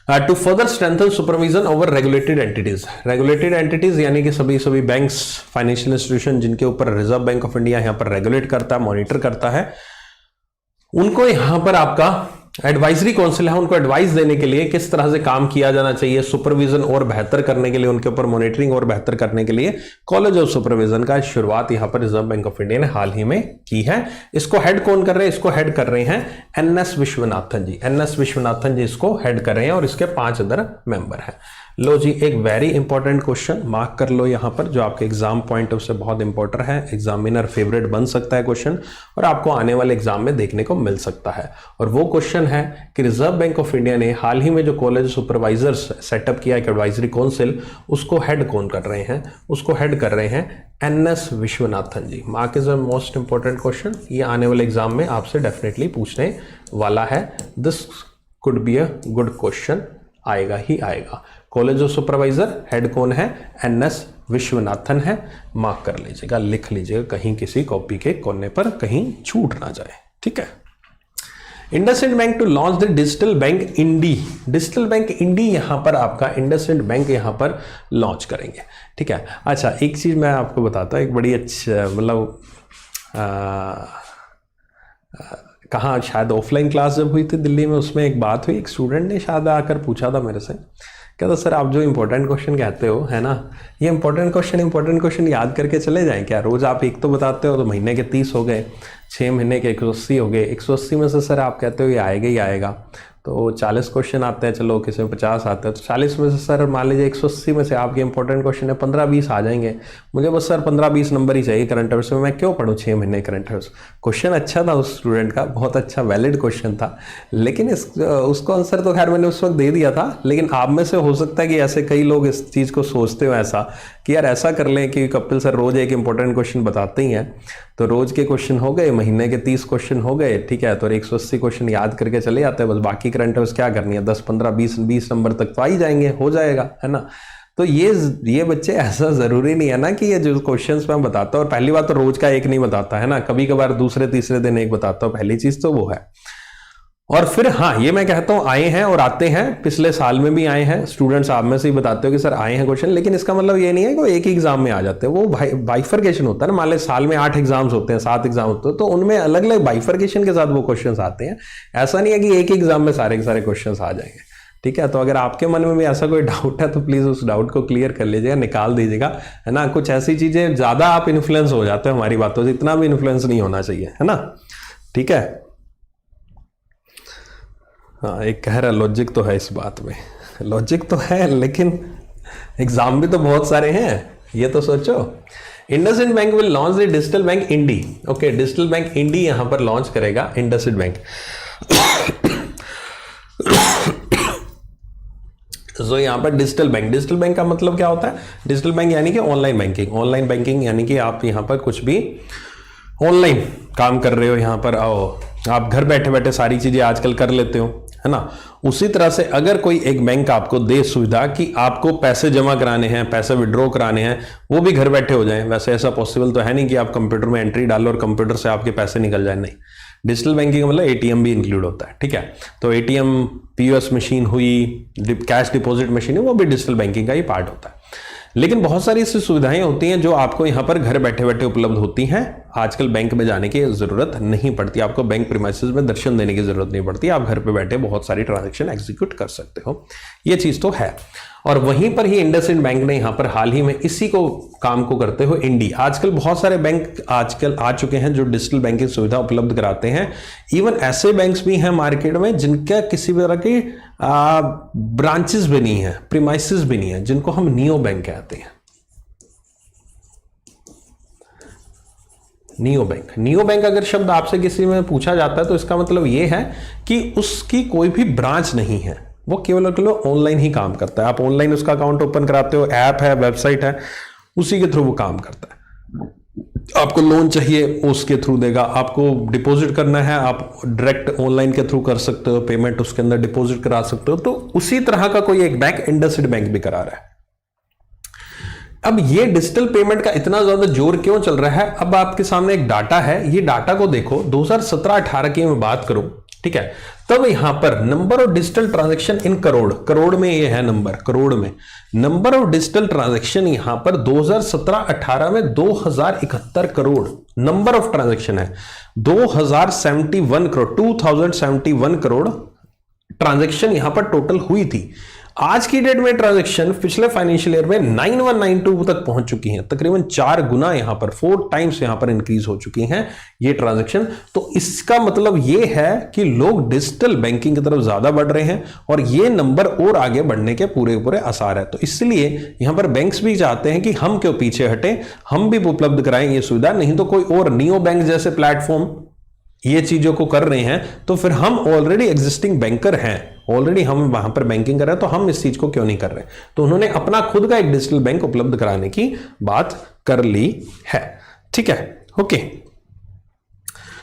To further strengthen supervision over regulated entities यानी कि सभी बैंक्स, फाइनेंशियल इंस्टीट्यूशन जिनके ऊपर रिजर्व बैंक ऑफ इंडिया यहां पर रेगुलेट करता है, मॉनिटर करता है, उनको यहां पर आपका एडवाइजरी काउंसिल है, उनको एडवाइस देने के लिए किस तरह से काम किया जाना चाहिए, सुपरविजन और बेहतर करने के लिए, उनके ऊपर मॉनिटरिंग और बेहतर करने के लिए कॉलेज ऑफ सुपरविजन का शुरुआत यहां पर रिजर्व बैंक ऑफ इंडिया ने हाल ही में की है। इसको हेड कौन कर रहे हैं? इसको हेड कर रहे हैं एनएस विश्वनाथन जी। एनएस विश्वनाथन जी इसको हेड कर रहे हैं और इसके 5 अदर मेंबर हैं। लो जी, एक वेरी इंपॉर्टेंट क्वेश्चन मार्क कर लो यहां पर, जो आपके एग्जाम पॉइंट ऑफ से बहुत इंपॉर्टेंट है, एग्जामिनर फेवरेट बन सकता है क्वेश्चन और आपको आने वाले एग्जाम में देखने को मिल सकता है। और वो क्वेश्चन है कि रिजर्व बैंक ऑफ इंडिया ने हाल ही में जो कॉलेज सुपरवाइजर्स सेटअप किया एक एडवाइजरी काउंसिल, उसको हेड कौन कर रहे हैं? उसको हेड कर रहे हैं NS Vishwanathan ji. Mark is the most important question, ये आने वाले एग्जाम में आपसे डेफिनेटली पूछने वाला है। This could be a good question, आएगा ही आएगा। कॉलेज ऑफ सुपरवाइजर हेड कौन है? एनएस विश्वनाथन है। मार्क कर लीजिएगा, लिख लीजिएगा, कहीं किसी कॉपी के कोने पर कहीं छूट ना जाए, ठीक है। IndusInd bank to launch the digital bank Indie. Digital bank Indie यहां पर आपका इंडसइंड बैंक यहां पर लॉन्च करेंगे, ठीक है। अच्छा, एक चीज मैं आपको बताता हूं, एक बड़ी अच्छा मतलब कहाँ शायद ऑफलाइन क्लास जब हुई थी दिल्ली में, उसमें एक बात हुई, एक स्टूडेंट ने शायद आकर पूछा था मेरे से, कहता सर आप जो इंपॉर्टेंट क्वेश्चन कहते हो है ना, ये इंपॉर्टेंट क्वेश्चन याद करके चले जाएं क्या? रोज आप एक तो बताते हो तो महीने के 30 हो गए, 6 महीने के 180 हो गए। 180 में से सर आप कहते हो ये आएगा ही आएगा, तो 40 क्वेश्चन आते हैं, चलो किसी में 50 आते हैं, तो 40 में से सर मान लीजिए 180 में से आपके इंपॉर्टेंट क्वेश्चन है 15-20 आ जाएंगे। मुझे बस सर 15-20 नंबर ही चाहिए करंट अफेयर्स में, मैं क्यों पढ़ूँ 6 महीने करंट अफेयर्स? क्वेश्चन अच्छा था उस स्टूडेंट का, बहुत अच्छा वैलिड क्वेश्चन था, लेकिन उसको आंसर तो खैर मैंने उस वक्त दे दिया था। लेकिन आप में से हो सकता है कि ऐसे कई लोग इस चीज़ को सोचते हो ऐसा कि यार ऐसा कर लें कि कपिल सर रोज एक इंपॉर्टेंट क्वेश्चन बताते ही हैं, तो रोज के क्वेश्चन हो गए, महीने के 30 क्वेश्चन हो गए, ठीक है, तो 180 क्वेश्चन याद करके चले जाते हैं, बस बाकी करंट अफेयर्स क्या करनी है, 10, 15, 20 नंबर तक तो आ ही जाएंगे, हो जाएगा, है ना। तो ये बच्चे, ऐसा जरूरी नहीं है ना कि ये जो क्वेश्चंस मैं बताता हूँ, और पहली बात तो रोज का एक नहीं बताता है ना, कभी कभार दूसरे तीसरे दिन एक बताता हूँ, पहली चीज तो वो है। और फिर हाँ, ये मैं कहता हूं आए हैं और आते हैं, पिछले साल में भी आए हैं स्टूडेंट्स, आप में से ही बताते हो कि सर आए हैं क्वेश्चन, लेकिन इसका मतलब ये नहीं है कि वो एक ही एग्जाम में आ जाते हैं, वो बाइफर्केशन होता है ना, मान लो साल में 8 एग्जाम्स होते हैं, 7 एग्जाम होते हैं, तो उनमें अलग अलग बाइफर्केशन के साथ वो क्वेश्चन आते हैं। ऐसा नहीं है कि एक ही एग्जाम में सारे के सारे क्वेश्चन आ जाएंगे, ठीक है। तो अगर आपके मन में भी ऐसा कोई डाउट है तो प्लीज उस डाउट को क्लियर कर लीजिएगा, निकाल दीजिएगा, है ना। कुछ ऐसी चीजें ज्यादा आप इन्फ्लुएंस हो जाते हैं हमारी बातों से, इतना भी इन्फ्लुएंस नहीं होना चाहिए, है ना, ठीक है। हाँ, एक कह रहा लॉजिक तो है इस बात में, लॉजिक तो है, लेकिन एग्जाम भी तो बहुत सारे हैं, ये तो सोचो। IndusInd bank will launch the digital bank Indie. Okay, digital bank Indie यहां पर लॉन्च करेगा इंडसइंड बैंक। तो यहां पर डिजिटल बैंक का मतलब क्या होता है? डिजिटल बैंक यानी कि ऑनलाइन बैंकिंग यानी कि आप यहां पर कुछ भी ऑनलाइन काम कर रहे हो, यहां पर आओ, आप घर बैठे बैठे सारी चीजें आजकल कर लेते हो, है ना। उसी तरह से अगर कोई एक बैंक आपको दे सुविधा कि आपको पैसे जमा कराने हैं, पैसे विड्रॉ कराने हैं, वो भी घर बैठे हो जाए, वैसे ऐसा पॉसिबल तो है नहीं कि आप कंप्यूटर में एंट्री डालो और कंप्यूटर से आपके पैसे निकल जाए, नहीं। डिजिटल बैंकिंग का मतलब एटीएम भी इंक्लूड होता है, ठीक है। तो एटीएम, पीओएस मशीन हुई, कैश डिपॉजिट मशीन है, वो भी डिजिटल बैंकिंग का ही पार्ट होता है। लेकिन बहुत सारी ऐसी सुविधाएं होती हैं जो आपको यहां पर घर बैठे बैठे उपलब्ध होती हैं। आजकल बैंक में जाने की जरूरत नहीं पड़ती, आपको बैंक प्रीमाइसेस में दर्शन देने की जरूरत नहीं पड़ती, आप घर पे बैठे बहुत सारी ट्रांजैक्शन एग्जीक्यूट कर सकते हो, ये चीज तो है। और वहीं पर ही इंडसइंड बैंक ने यहां पर हाल ही में इसी को काम को करते हुए इंडी, आजकल बहुत सारे बैंक आजकल आ चुके हैं जो डिजिटल बैंकिंग सुविधा उपलब्ध कराते हैं। इवन ऐसे बैंक्स भी हैं मार्केट में जिनका किसी भी तरह की ब्रांचेस भी नहीं है, प्रीमाइसेस भी नहीं है, जिनको हम नियो बैंक कहते हैं। नियो बैंक अगर शब्द आपसे किसी में पूछा जाता है तो इसका मतलब यह है कि उसकी कोई भी ब्रांच नहीं है, वो केवल ऑनलाइन ही काम करता है। आप ऑनलाइन उसका अकाउंट ओपन कराते हो, ऐप है, वेबसाइट है, उसी के थ्रू वो काम करता है। आपको लोन चाहिए उसके थ्रू देगा, आपको डिपॉजिट करना है आप डायरेक्ट ऑनलाइन के थ्रू कर सकते हो, पेमेंट उसके अंदर डिपॉजिट करा सकते हो। तो उसी तरह का कोई एक बैंक इंडसइंड बैंक भी करा रहा है। अब ये डिजिटल पेमेंट का इतना ज्यादा जोर क्यों चल रहा है? अब आपके सामने एक डाटा है, ये डाटा को देखो, 2017-18 की मैं बात करूं ठीक है। तब यहां पर number of digital transaction in crore, crore में ये है नंबर, करोड़ में नंबर ऑफ डिजिटल ट्रांजैक्शन यहां पर 2017-18 में 2071 करोड़ नंबर ऑफ ट्रांजैक्शन है। 2071 करोड़ 2071 करोड़ ट्रांजैक्शन यहां पर टोटल हुई थी। आज की डेट में ट्रांजैक्शन पिछले फाइनेंशियल ईयर में 9192 तक पहुंच चुकी हैं, तकरीबन 4 गुना यहां पर 4 टाइम्स यहां पर इंक्रीज हो चुकी हैं ये ट्रांजैक्शन। तो इसका मतलब ये है कि लोग डिजिटल बैंकिंग की तरफ ज्यादा बढ़ रहे हैं और ये नंबर और आगे बढ़ने के पूरे पूरे आसार है। तो इसलिए यहां पर बैंक्स भी चाहते हैं कि हम क्यों पीछे हटे, हम भी उपलब्ध कराएं ये सुविधा। नहीं तो कोई और नियो बैंक जैसे प्लेटफॉर्म ये चीजों को कर रहे हैं तो फिर हम ऑलरेडी एग्जिस्टिंग बैंकर हैं, ऑलरेडी हम वहां पर बैंकिंग कर रहे हैं, तो हम इस चीज को क्यों नहीं कर रहे। तो उन्होंने अपना खुद का एक डिजिटल बैंक उपलब्ध कराने की बात कर ली है। ठीक है, ओके।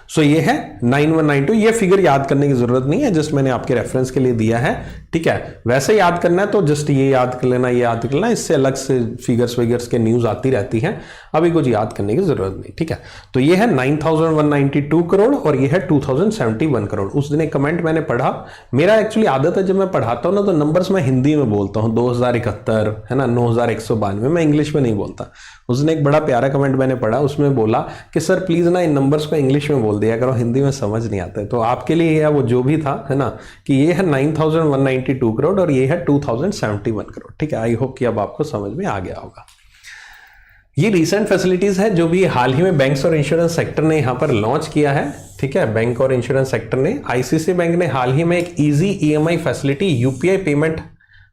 सो ये है 9192। ये फिगर याद करने की जरूरत नहीं है, जस्ट मैंने आपके रेफरेंस के लिए दिया है। ठीक है, वैसे याद करना है तो जस्ट ये याद कर लेना, ये याद कर लेना, इससे अलग से फिगर्स वगैरह के न्यूज आती रहती हैं, अभी कुछ याद करने की जरूरत नहीं। ठीक है, तो ये है 9192 करोड़ और ये है 2071 करोड़। उस दिन एक कमेंट मैंने पढ़ा, मेरा एक्चुअली आदत है जब मैं पढ़ाता हूं ना तो नंबर्स मैं हिंदी में बोलता हूं, 2071 है ना, 9192, मैं इंग्लिश में नहीं बोलता। उस दिन एक बड़ा प्यारा कमेंट मैंने पढ़ा, उसमें बोला कि सर प्लीज ना इन नंबर्स को इंग्लिश में बोल दिया करो, हिंदी में समझ नहीं आता है। तो आपके लिए यह वो जो भी था है ना, कि ये है 9192 करोड़ और ये है 2071 करोड़। ठीक है, आई होप कि अब आपको समझ में आ गया होगा। ये रिसेंट फैसिलिटीज है जो भी हाल ही में बैंक्स और इंश्योरेंस सेक्टर ने यहां पर लॉन्च किया है। ठीक है, बैंक और इंश्योरेंस सेक्टर ने, आईसीआईसीआई बैंक ने हाल ही में एक easy EMI facility UPI payment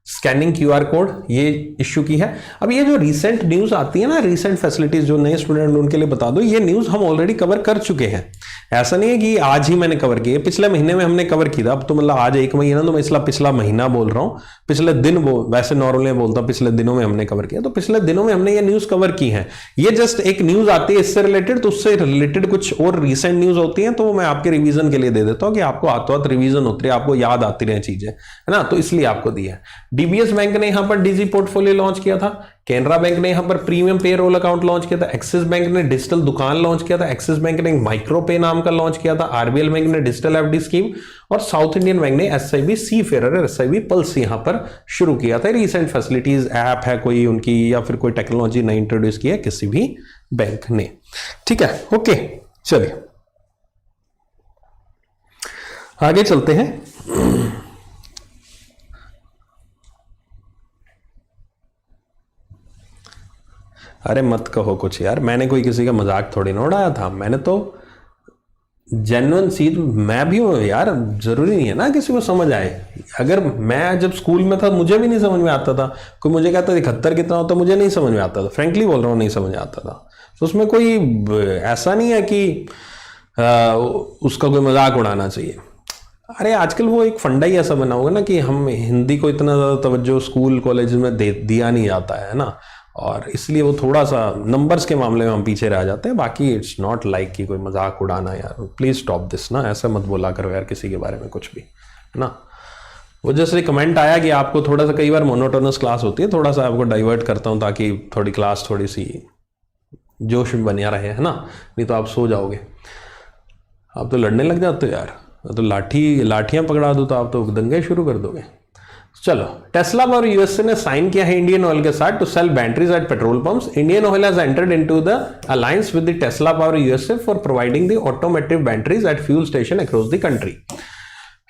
scanning QR code ये इश्यू की है। अब ये जो रिसेंट न्यूज आती है ना, रिसेंट फैसिलिटीज जो नए स्टूडेंट उनके लिए बता दो, ये न्यूज हम ऑलरेडी कवर कर चुके हैं। ऐसा नहीं है कि आज ही मैंने कवर की है, पिछले महीने में हमने कवर की था। अब तो मतलब आज 1 महीना, तो मैं इसलिए पिछला महीना बोल रहा हूँ, पिछले दिन वैसे नॉर्मली बोलता हूँ पिछले दिनों में हमने कवर किया। तो पिछले दिनों में हमने ये न्यूज कवर की है। ये जस्ट एक न्यूज आती है इससे रिलेटेड, तो उससे रिलेटेड कुछ और रिसेंट न्यूज होती है, तो वो मैं आपके रिवीजन के लिए दे देता हूँ कि आपको हाथों हाथ रिवीजन होती है, आपको याद आती रहे चीजें, है ना। तो इसलिए आपको दी है। डीबीएस बैंक ने यहां पर डीजी पोर्टफोलियो लॉन्च किया था, कैनरा बैंक ने यहां पर प्रीमियम पे रोल अकाउंट लॉन्च किया था, एक्सिस बैंक ने डिजिटल दुकान लॉन्च किया था, एक्सिस बैंक ने माइक्रो पे नाम का लॉन्च किया था, आरबीएल बैंक ने डिजिटल एफडी स्कीम और साउथ इंडियन बैंक ने एसआईबी सी फेयर एसआईबी पल्स यहां पर शुरू किया था। रिसेंट फैसिलिटीज ऐप है कोई उनकी, या फिर कोई टेक्नोलॉजी नई इंट्रोड्यूस की है किसी भी बैंक ने। ठीक है, ओके, चलिए आगे चलते हैं। अरे मत कहो कुछ यार, मैंने कोई किसी का मजाक थोड़ी ना उड़ाया था, मैंने तो जेन्युइन चीज, मैं भी हूं यार, जरूरी नहीं है ना किसी को समझ आए। अगर मैं जब स्कूल में था मुझे भी नहीं समझ में आता था, कोई मुझे कहता 71 कितना होता मुझे नहीं समझ में आता था, फ्रेंकली बोल रहा हूँ नहीं समझ में आता था। तो उसमें कोई ऐसा नहीं है कि उसका कोई मजाक उड़ाना चाहिए। अरे आजकल वो एक फंडा ही ऐसा बना होगा ना कि हम हिंदी को इतना ज्यादा तवज्जो स्कूल कॉलेज में दिया नहीं जाता है ना, और इसलिए वो थोड़ा सा नंबर्स के मामले में हम पीछे रह जाते हैं। बाकी इट्स नॉट लाइक कि कोई मजाक उड़ाना यार, प्लीज स्टॉप दिस ना, ऐसा मत बोला करो यार किसी के बारे में कुछ भी, है ना। वो जैसे कमेंट आया कि आपको थोड़ा सा, कई बार मोनोटोनस क्लास होती है, थोड़ा सा आपको डाइवर्ट करता हूँ ताकि थोड़ी क्लास थोड़ी सी जोश में बनिया रहे, है ना, नहीं तो आप सो जाओगे। आप तो लड़ने लग जाते हो यार, तो लाठियां पकड़ा दो तो आप तो दंगे शुरू कर दोगे। चलो, टेस्ला और यूएसए ने साइन किया है इंडियन ऑयल के साथ to sell batteries at petrol pumps. Indian oil has entered into the alliance with the Tesla power USA for providing the automotive batteries at fuel station across the country.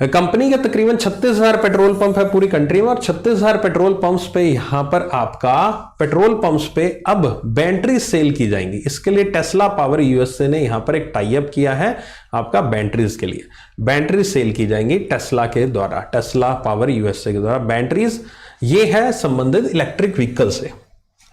Company के तकरीबन 36,000 petrol pump है पूरी country में, और 36,000 petrol pumps पे यहां पर आपका पेट्रोल पंप्स पे अब बैटरी सेल की जाएंगी। इसके लिए टेस्ला पावर यूएसए ने यहां पर एक टाई अप किया है आपका बैटरीज के लिए। बैटरी सेल की जाएंगी टेस्ला के द्वारा, टेस्ला पावर यूएसए के द्वारा बैटरीज। ये है संबंधित इलेक्ट्रिक व्हीकल से।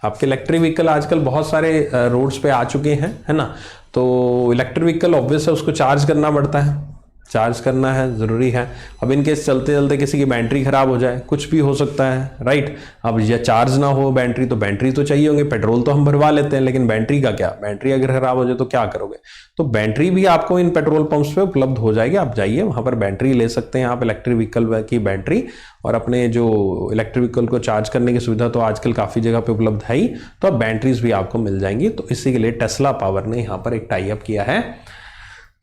आपके इलेक्ट्रिक व्हीकल आजकल बहुत सारे रोड्स पे आ चुके हैं, है ना। तो इलेक्ट्रिक व्हीकल ऑब्वियस है, उसको चार्ज करना पड़ता है, चार्ज करना है जरूरी है। अब इनके चलते चलते किसी की बैटरी खराब हो जाए, कुछ भी हो सकता है, राइट। अब ये चार्ज ना हो बैटरी, तो बैटरी तो चाहिए होंगे। पेट्रोल तो हम भरवा लेते हैं, लेकिन बैटरी का क्या, बैटरी अगर खराब हो जाए तो क्या करोगे। तो बैटरी भी आपको इन पेट्रोल पंप्स पे उपलब्ध हो जाएगी, आप जाइए वहां पर बैटरी ले सकते हैं आप, इलेक्ट्रिक व्हीकल की बैटरी। और अपने जो इलेक्ट्रिक व्हीकल को चार्ज करने की सुविधा तो आजकल काफी जगह पे उपलब्ध है ही, तो अब बैटरीज भी आपको मिल जाएंगी। तो इसी के लिए टेस्ला पावर ने यहाँ पर एक टाई अप किया है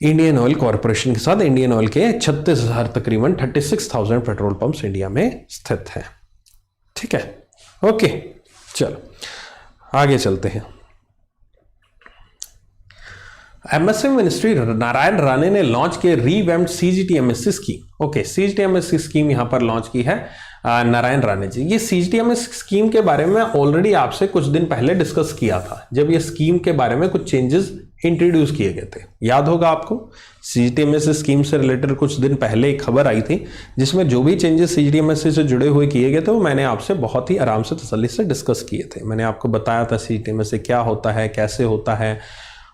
इंडियन ऑयल कॉरपोरेशन के साथ इंडियन ऑयल के 36,000 तकरीबन 36,000 पेट्रोल पंप्स इंडिया में स्थित हैं। ठीक है, ओके, चलो आगे चलते हैं। एमएसएमई मिनिस्ट्री नारायण राणे ने लॉन्च किए revamped CGTMSC scheme. Okay, CGTMSC scheme यहां पर लॉन्च की है नारायण राणे जी। ये सीजीटीएमएससी स्कीम के बारे में ऑलरेडी आपसे कुछ दिन पहले डिस्कस किया था, जब ये स्कीम के बारे में कुछ चेंजेस इंट्रोड्यूस किए गए थे, याद होगा आपको। सीजीटीएमएससी स्कीम से रिलेटेड कुछ दिन पहले एक खबर आई थी जिसमें जो भी चेंजेस सीजीटीएमएससी से जुड़े हुए किए गए थे वो मैंने आपसे बहुत ही आराम से तसल्ली से डिस्कस किए थे। मैंने आपको बताया था सीजीटीएमएससी क्या होता है, कैसे होता है,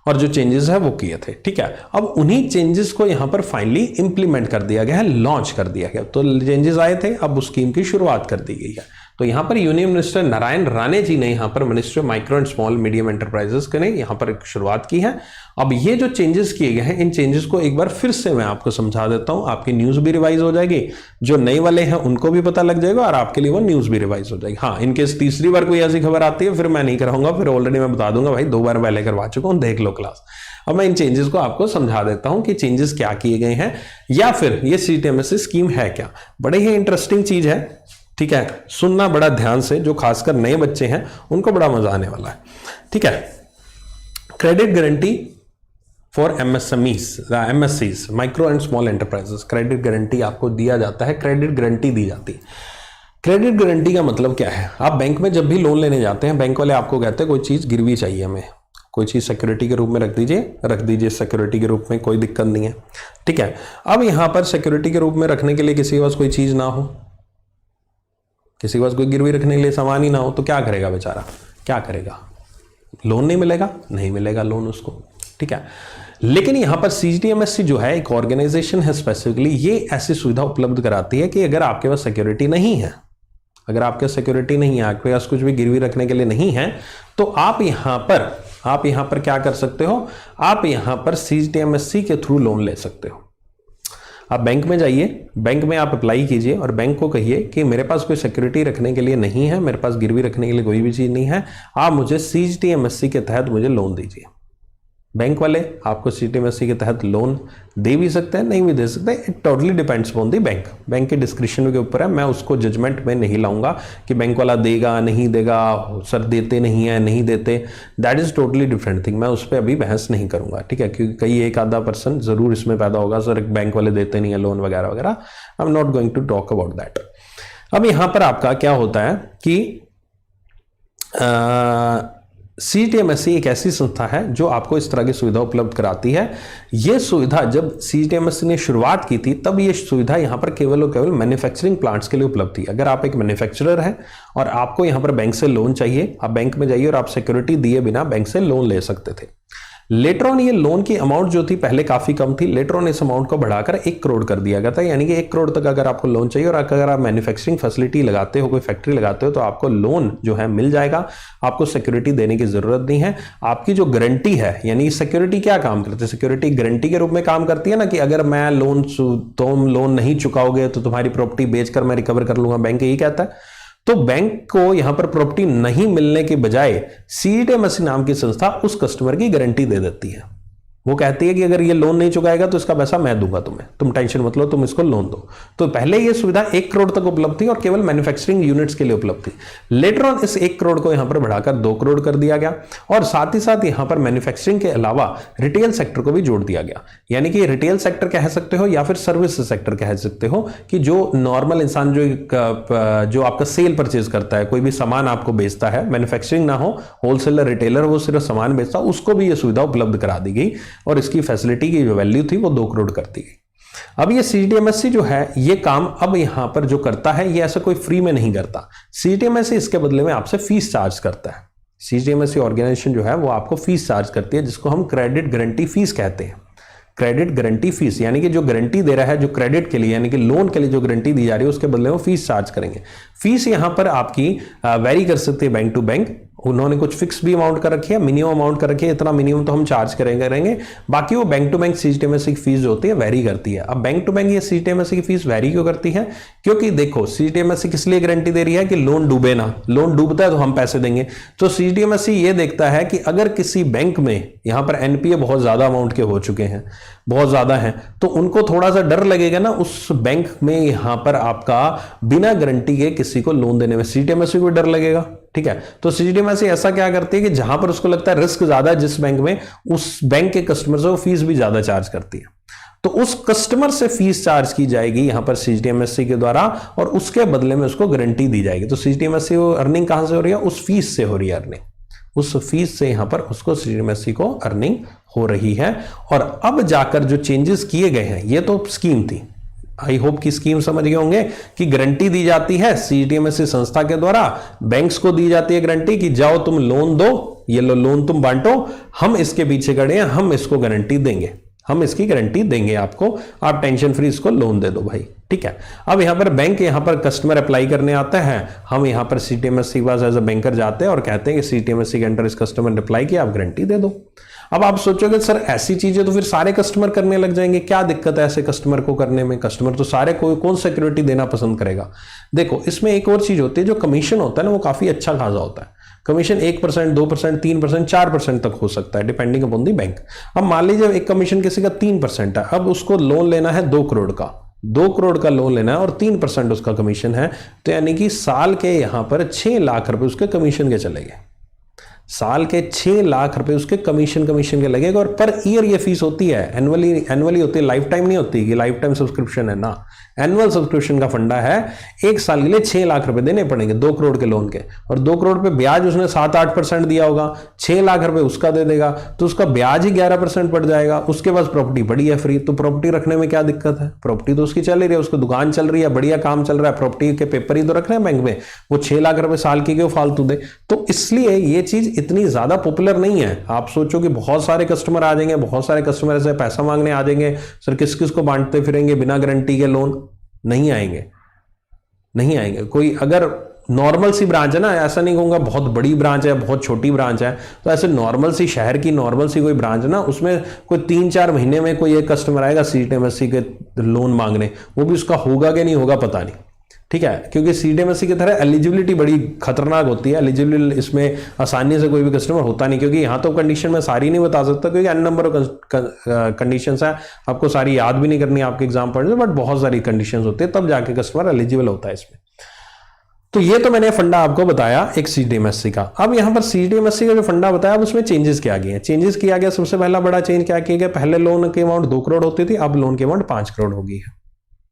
और जो चेंजेस है वो किए थे। ठीक है, अब उन्हीं चेंजेस को यहां पर फाइनली इंप्लीमेंट कर दिया गया है, लॉन्च कर दिया गया। तो चेंजेस आए थे, अब उस स्कीम की शुरुआत कर दी गई है। तो यहां पर यूनियन मिनिस्टर नारायण राणे जी ने यहां पर ministry of micro and small medium enterprises के ने यहां पर एक शुरुआत की है। अब ये जो चेंजेस किए गए हैं, इन चेंजेस को एक बार फिर से मैं आपको समझा देता हूं, आपकी न्यूज भी रिवाइज हो जाएगी, जो नए वाले हैं उनको भी पता लग जाएगा और आपके लिए वो न्यूज भी रिवाइज हो जाएगी। हाँ, इनकेस तीसरी बार कोई ऐसी खबर आती है फिर मैं नहीं कराऊंगा, फिर ऑलरेडी मैं बता दूंगा भाई 2 बार पहले करवा चुका हूं, देख लो क्लास। अब मैं इन चेंजेस को आपको समझा देता हूं कि चेंजेस क्या किए गए हैं या फिर ये सीजीटीएमएससी स्कीम है क्या। बड़े ही इंटरेस्टिंग चीज है, ठीक है, सुनना बड़ा ध्यान से, जो खासकर नए बच्चे हैं उनको बड़ा मजा आने वाला है। ठीक है, credit guarantee for MSCs, micro and small enterprises, credit guarantee आपको दिया जाता है, क्रेडिट गारंटी दी जाती है। क्रेडिट गारंटी का मतलब क्या है? आप बैंक में जब भी लोन लेने जाते हैं, बैंक वाले आपको कहते हैं कोई चीज गिरवी चाहिए हमें, कोई चीज सिक्योरिटी के रूप में रख दीजिए सिक्योरिटी के रूप में, कोई दिक्कत नहीं है। ठीक है, अब यहां पर सिक्योरिटी के रूप में रखने के लिए किसी के पास कोई चीज ना हो, किसी के पास कोई गिरवी रखने के लिए सामान ही ना हो, तो क्या करेगा बेचारा, क्या करेगा? लोन नहीं मिलेगा, नहीं मिलेगा लोन उसको। ठीक है, लेकिन यहां पर सीजीटीएमएससी जो है एक ऑर्गेनाइजेशन है, स्पेसिफिकली ये ऐसी सुविधा उपलब्ध कराती है कि अगर आपके पास सिक्योरिटी नहीं है, अगर आपके पास सिक्योरिटी नहीं है, आपके पास कुछ भी गिरवी रखने के लिए नहीं है, तो आप यहां पर क्या कर सकते हो? आप यहां पर सीजीटीएमएससी के थ्रू लोन ले सकते हो। आप बैंक में जाइए, बैंक में आप अप्लाई कीजिए और बैंक को कहिए कि मेरे पास कोई सिक्योरिटी रखने के लिए नहीं है, मेरे पास गिरवी रखने के लिए कोई भी चीज नहीं है, आप मुझे सीजीटीएमएससी के तहत मुझे लोन दीजिए। बैंक वाले आपको सीजीटीएमएससी के तहत लोन दे भी सकते हैं, नहीं भी दे सकते, it totally depends on the bank. Bank के डिस्क्रिप्शन के ऊपर है, मैं उसको जजमेंट में नहीं लाऊंगा कि बैंक वाला देगा नहीं देगा, सर देते नहीं है नहीं देते, that is totally different thing. मैं उस पर अभी बहस नहीं करूंगा। ठीक है, क्योंकि कई एक आधा पर्सन जरूर इसमें पैदा होगा, सर बैंक वाले देते नहीं है लोन वगैरह वगैरह। I am not going to talk about that. अब यहां पर आपका क्या होता है कि सीजीटीएमएससी एक ऐसी संस्था है जो आपको इस तरह की सुविधा उपलब्ध कराती है। यह सुविधा जब सीजीटीएमएससी ने शुरुआत की थी तब यह सुविधा यहां पर केवल और केवल मैन्युफैक्चरिंग प्लांट्स के लिए उपलब्ध थी। अगर आप एक मैन्युफैक्चरर हैं और आपको यहां पर बैंक से लोन चाहिए, आप बैंक में जाइए और आप सिक्योरिटी दिए बिना बैंक से लोन ले सकते थे। लेटर ऑन ये लोन की अमाउंट जो थी पहले काफी कम थी, लेटर ऑन इस अमाउंट को बढ़ाकर 1 करोड़ कर दिया गया था। यानी कि 1 करोड़ तक अगर आपको लोन चाहिए और अगर आप मैन्युफैक्चरिंग फैसिलिटी लगाते हो, कोई फैक्ट्री लगाते हो, तो आपको लोन जो है मिल जाएगा। आपको सिक्योरिटी देने की जरूरत नहीं है। आपकी जो गारंटी है, यानी सिक्योरिटी क्या काम करती है? सिक्योरिटी गारंटी के रूप में काम करती है ना, कि अगर मैं तुम लोन नहीं चुकाओगे तो तुम्हारी प्रॉपर्टी बेचकर मैं रिकवर कर लूंगा, बैंक यही कहता है। तो बैंक को यहां पर प्रॉपर्टी नहीं मिलने के बजाय सीजीटीएमएससी नाम की संस्था उस कस्टमर की गारंटी दे देती है। वो कहती है कि अगर ये लोन नहीं चुकाएगा तो इसका पैसा मैं दूंगा तुम्हें, तुम टेंशन मत लो, तुम इसको लोन दो। तो पहले ये सुविधा 1 करोड़ तक उपलब्ध थी और केवल मैन्युफैक्चरिंग यूनिट्स के लिए उपलब्ध थी। लेटर ऑन इस 1 करोड़ को यहां पर बढ़ाकर 2 करोड़ कर दिया गया और साथ ही साथ यहां पर मैन्युफैक्चरिंग के अलावा रिटेल सेक्टर को भी जोड़ दिया गया। यानी कि रिटेल सेक्टर कह सकते हो या फिर सर्विस सेक्टर कह सकते हो, कि जो नॉर्मल इंसान जो आपका सेल परचेज करता है, कोई भी सामान आपको बेचता है, मैन्युफैक्चरिंग ना हो, होलसेलर रिटेलर वो सिर्फ सामान बेचता, उसको भी यह सुविधा उपलब्ध करा दी गई और इसकी फैसिलिटी की जो वैल्यू थी वो 2 करोड़ कर दी गई। अब ये सीजीटीएमएससी जो है ये काम अब यहां पर जो करता है, ये ऐसा कोई फ्री में नहीं करता। सीजीटीएमएससी इसके बदले में आपसे फीस चार्ज करता है। सीजीटीएमएससी ऑर्गेनाइजेशन जो है वो आपको फीस चार्ज करती है, जिसको हम क्रेडिट गारंटी फीस कहते हैं। क्रेडिट गारंटी फीस, यानी कि जो गारंटी दे रहा है, जो क्रेडिट के लिए यानी कि लोन के लिए जो गारंटी दी जा रही है, उसके बदले में फीस चार्ज करेंगे। फीस यहां पर आपकी वेरी कर सकती है बैंक टू बैंक, उन्होंने कुछ फिक्स भी अमाउंट कर रखी है, मिनिमम अमाउंट कर रखी है, इतना मिनिमम तो हम चार्ज करेंगे। बाकी वो बैंक टू बैंक सीजीटीएमएससी की फीस जो होती है वेरी करती है। अब बैंक टू बैंक ये सीजीटीएमएससी की फीस वेरी क्यों करती है? क्योंकि देखो सीजीटीएमएससी किस लिए गारंटी दे रही है कि लोन डूबे ना, लोन डूबता है तो हम पैसे देंगे। तो सीजीटीएमएससी ये देखता है कि अगर किसी बैंक में यहां पर एनपीए बहुत ज्यादा अमाउंट के हो चुके हैं, बहुत ज्यादा हैं, तो उनको थोड़ा सा डर लगेगा ना उस बैंक में यहां पर आपका बिना गारंटी के किसी को लोन देने में, सीजीटीएमएससी को डर लगेगा। ठीक है, तो सीजीटीएमएससी ऐसा क्या करती है कि जहां पर उसको लगता है रिस्क ज्यादा है जिस बैंक में, उस बैंक के कस्टमर से वो फीस भी ज्यादा चार्ज करती है। तो उस कस्टमर से फीस चार्ज की जाएगी यहां पर सीजीटीएमएससी के द्वारा और उसके बदले में उसको गारंटी दी जाएगी। तो सीजीटीएमएससी को अर्निंग कहां से हो रही है? उस फीस से हो रही है अर्निंग, उस फीस से यहां पर उसको सीजीटीएमएससी को अर्निंग हो रही है। और अब जाकर जो चेंजेस किए गए हैं, ये तो स्कीम थी, आई होप की स्कीम समझ गए होंगे कि गारंटी दी जाती है सीजीटीएमएससी संस्था के द्वारा, बैंक्स को दी जाती है गारंटी कि जाओ तुम लोन दो, ये लो लोन तुम बांटो, हम इसके पीछे खड़े हैं, हम इसको गारंटी देंगे, हम इसकी गारंटी देंगे आपको, आप टेंशन फ्री इसको लोन दे दो भाई। ठीक है, अब यहां पर बैंक यहां पर कस्टमर अप्लाई करने आता है, हम यहां पर सीजीटीएमएससी के पास एज अ बैंकर जाते हैं और कहते हैं कि सीजीटीएमएससी के अंडर इस कस्टमर ने अप्लाई किया, आप गारंटी दे दो। अब आप सोचोगे सर ऐसी चीजें तो फिर सारे कस्टमर करने लग जाएंगे, क्या दिक्कत है ऐसे कस्टमर को करने में? कस्टमर तो सारे कौन सिक्योरिटी देना पसंद करेगा? देखो इसमें एक और चीज होती है, जो कमीशन होता है ना वो काफी अच्छा खासा होता है। कमीशन 1%, 2%, 3%, 4% तक हो सकता है डिपेंडिंग अपॉन दी बैंक। अब मान लीजिए एक कमीशन किसी का 3% है, अब उसको लोन लेना है 2 करोड़ का, 2 करोड़ का लोन लेना है और 3% उसका कमीशन है, तो यानी कि साल के यहां पर 6 लाख रुपए उसके कमीशन के चले गए, साल के 6 लाख रुपए उसके कमीशन के लगेगा। और पर ईयर ये फीस होती है, एनुअली होती है, लाइफ टाइम नहीं होती कि लाइफ टाइम सब्सक्रिप्शन है ना, एनुअल सब्सक्रिप्शन का फंडा है। एक साल के लिए 6 लाख रुपए देने पड़ेंगे 2 करोड़ के लोन के, और 2 करोड़ पे ब्याज उसने 7-8% दिया होगा, 6 लाख रुपए उसका दे देगा तो उसका ब्याज ही 11% पड़ जाएगा। उसके पास प्रॉपर्टी बड़ी है फ्री, तो प्रॉपर्टी रखने में क्या दिक्कत है? प्रॉपर्टी तो उसकी चल ही रही है, उसको दुकान चल रही है, बढ़िया काम चल रहा है, प्रॉपर्टी के पेपर ही तो रख रहे हैं बैंक में, वो 6 लाख रुपए साल की क्यों फालतू दे? तो इसलिए ये चीज इतनी ज्यादा पॉपुलर नहीं है। आप सोचो कि बहुत सारे कस्टमर आ जाएंगे, बहुत सारे कस्टमर ऐसे पैसा मांगने आ जाएंगे, सर किस किस को बांटते फिरेंगे बिना गारंटी के लोन? नहीं आएंगे, नहीं आएंगे। कोई अगर नॉर्मल सी ब्रांच है ना, ऐसा नहीं कहूंगा बहुत बड़ी ब्रांच है, बहुत छोटी ब्रांच है, तो ऐसे नॉर्मल सी शहर की नॉर्मल सी कोई ब्रांच है ना, उसमें कोई 3-4 महीने में कोई एक कस्टमर आएगा सीजीटीएमएससी के लोन मांगने, वो भी उसका होगा कि नहीं होगा पता नहीं। ठीक है, क्योंकि सीजीटीएमएससी की तरह एलिजिबिलिटी बड़ी खतरनाक होती है, एलिजिबल इसमें आसानी से कोई भी कस्टमर होता नहीं, क्योंकि यहां तो कंडीशन में सारी नहीं बता सकता क्योंकि एन नंबर कंडीशंस है, आपको सारी याद भी नहीं करनी आपके एग्जाम पढ़ने, बट बहुत सारी कंडीशंस होती है तब जाके कस्टमर एलिजिबल होता है इसमें। तो ये तो मैंने फंडा आपको बताया एक सीजीटीएमएससी का। अब यहां पर सीजीटीएमएससी का जो फंडा बताया अब उसमें चेंजेस किया गया है। चेंजेस किया गया, सबसे पहला बड़ा चेंज क्या किया गया, पहले लोन की अमाउंट 2 करोड़ होती थी, अब लोन की अमाउंट 5 करोड़ हो गई है।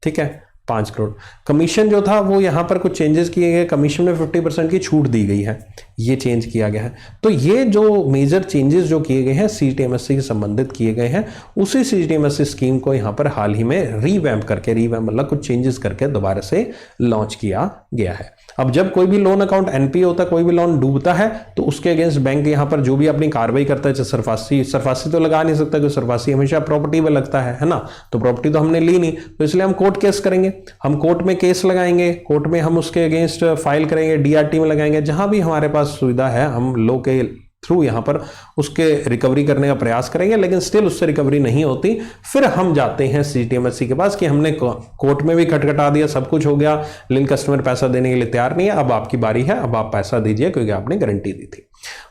ठीक है, 5 करोड़। कमीशन जो था वो यहां पर कुछ चेंजेस किए गए, कमीशन में 50% की छूट दी गई है, ये चेंज किया गया है। तो ये जो मेजर चेंजेस जो किए गए हैं सीजीटीएमएससी से संबंधित किए गए हैं, उसी सीजीटीएमएससी स्कीम को यहां पर हाल ही में रीवैम्प करके, रीवैम्प मतलब कुछ चेंजेस करके दोबारा से लॉन्च किया गया है। अब जब कोई भी लोन अकाउंट एनपीए होता है, कोई भी लोन डूबता है, तो उसके अगेंस्ट बैंक यहां पर जो भी अपनी कार्रवाई करता है, सरफासी तो लगा नहीं सकता क्योंकि सरफासी हमेशा प्रॉपर्टी पे लगता है ना, तो प्रॉपर्टी तो हमने ली नहीं, तो इसलिए हम कोर्ट केस करेंगे, हम कोर्ट में केस लगाएंगे, कोर्ट में हम उसके अगेंस्ट फाइल करेंगे, डीआरटी में लगाएंगे, जहां भी हमारे पास सुविधा है हम लॉ के थ्रू यहां पर उसके रिकवरी करने का प्रयास करेंगे। लेकिन स्टिल उससे रिकवरी नहीं होती, फिर हम जाते हैं सीजीटीएमएससी के पास कि हमने कोर्ट में भी खटखटा दिया, सब कुछ हो गया, लेकिन कस्टमर पैसा देने के लिए तैयार नहीं है, अब आपकी बारी है, अब आप पैसा दीजिए क्योंकि आपने गारंटी दी थी।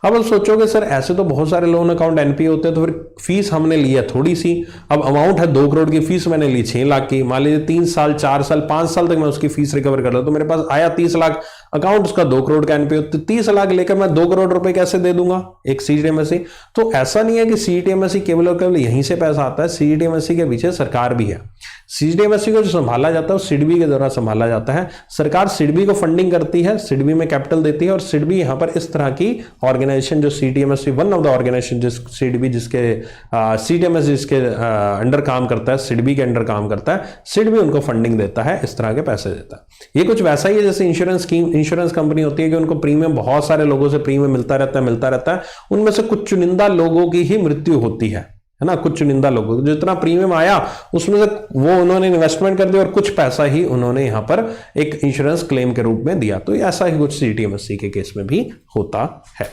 अब सोचोगे सर ऐसे तो बहुत सारे लोन अकाउंट एनपीए होते हैं, तो फिर फीस हमने ली है थोड़ी सी, अब अमाउंट है 2 करोड़ की, फीस मैंने ली 6 लाख की, मान लीजिए 3 साल 4 साल 5 साल तक मैं उसकी फीस रिकवर कर रहा, तो मेरे पास आया 30 लाख, अकाउंट उसका 2 करोड़ का एनपीए, तो 30 लाख लेकर मैं 2 करोड़ रुपए कैसे दे दूंगा एक सीजीटीएमएससी? तो ऐसा नहीं है कि सीजीटीएमएससी केवल और केवल यहीं से पैसा आता है, सीजीटीएमएससी के पीछे सरकार भी है। सीजीटीएमएससी को जो संभाला जाता है वो सिडबी के द्वारा संभाला जाता है, सरकार सिडबी को फंडिंग करती है, सिडबी में कैपिटल देती है, और सिडबी यहां पर इस तरह की ऑर्गेनाइजेशन जो CGTMSC one of the organisation SIDBI जिसके सीजीटीएमएससी जिसके अंडर काम करता है, सिडबी के अंडर काम करता है, सिडबी उनको फंडिंग देता है, इस तरह के पैसे देता है। ये कुछ वैसा ही है जैसे इंश्योरेंस स्कीम, इंश्योरेंस कंपनी होती है कि उनको प्रीमियम बहुत सारे लोगों से प्रीमियम मिलता रहता है, उनमें से कुछ चुनिंदा लोगों की ही मृत्यु होती है, है ना, कुछ चुनिंदा लोगों को जितना प्रीमियम आया उसमें से वो उन्होंने इन्वेस्टमेंट कर दिया और कुछ पैसा ही उन्होंने यहां पर एक इंश्योरेंस क्लेम के रूप में दिया। तो ऐसा ही कुछ CTMSE के केस में भी होता है।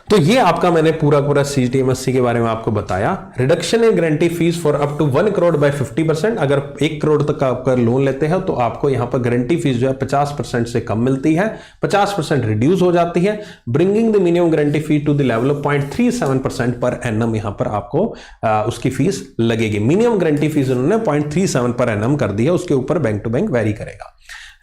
तो ये आपका मैंने पूरा CTMSE के बारे में आपको बताया। Reduction in guarantee fees for up to 1 crore by 50%। अगर 1 करोड़ तक का आपका लोन लेते हैं तो आपको यहां पर गारंटी फीस जो है 50% से कम मिलती है, 50% रिड्यूस हो जाती है, bringing the minimum guarantee fee to the level of 0.37% per annum यहां पर आपको उसकी फीस लगेगी। मिनिमम गारंटी फीस उन्होंने 0.37 पर एनम कर दी है, उसके ऊपर बैंक टू बैंक वेरी करेगा।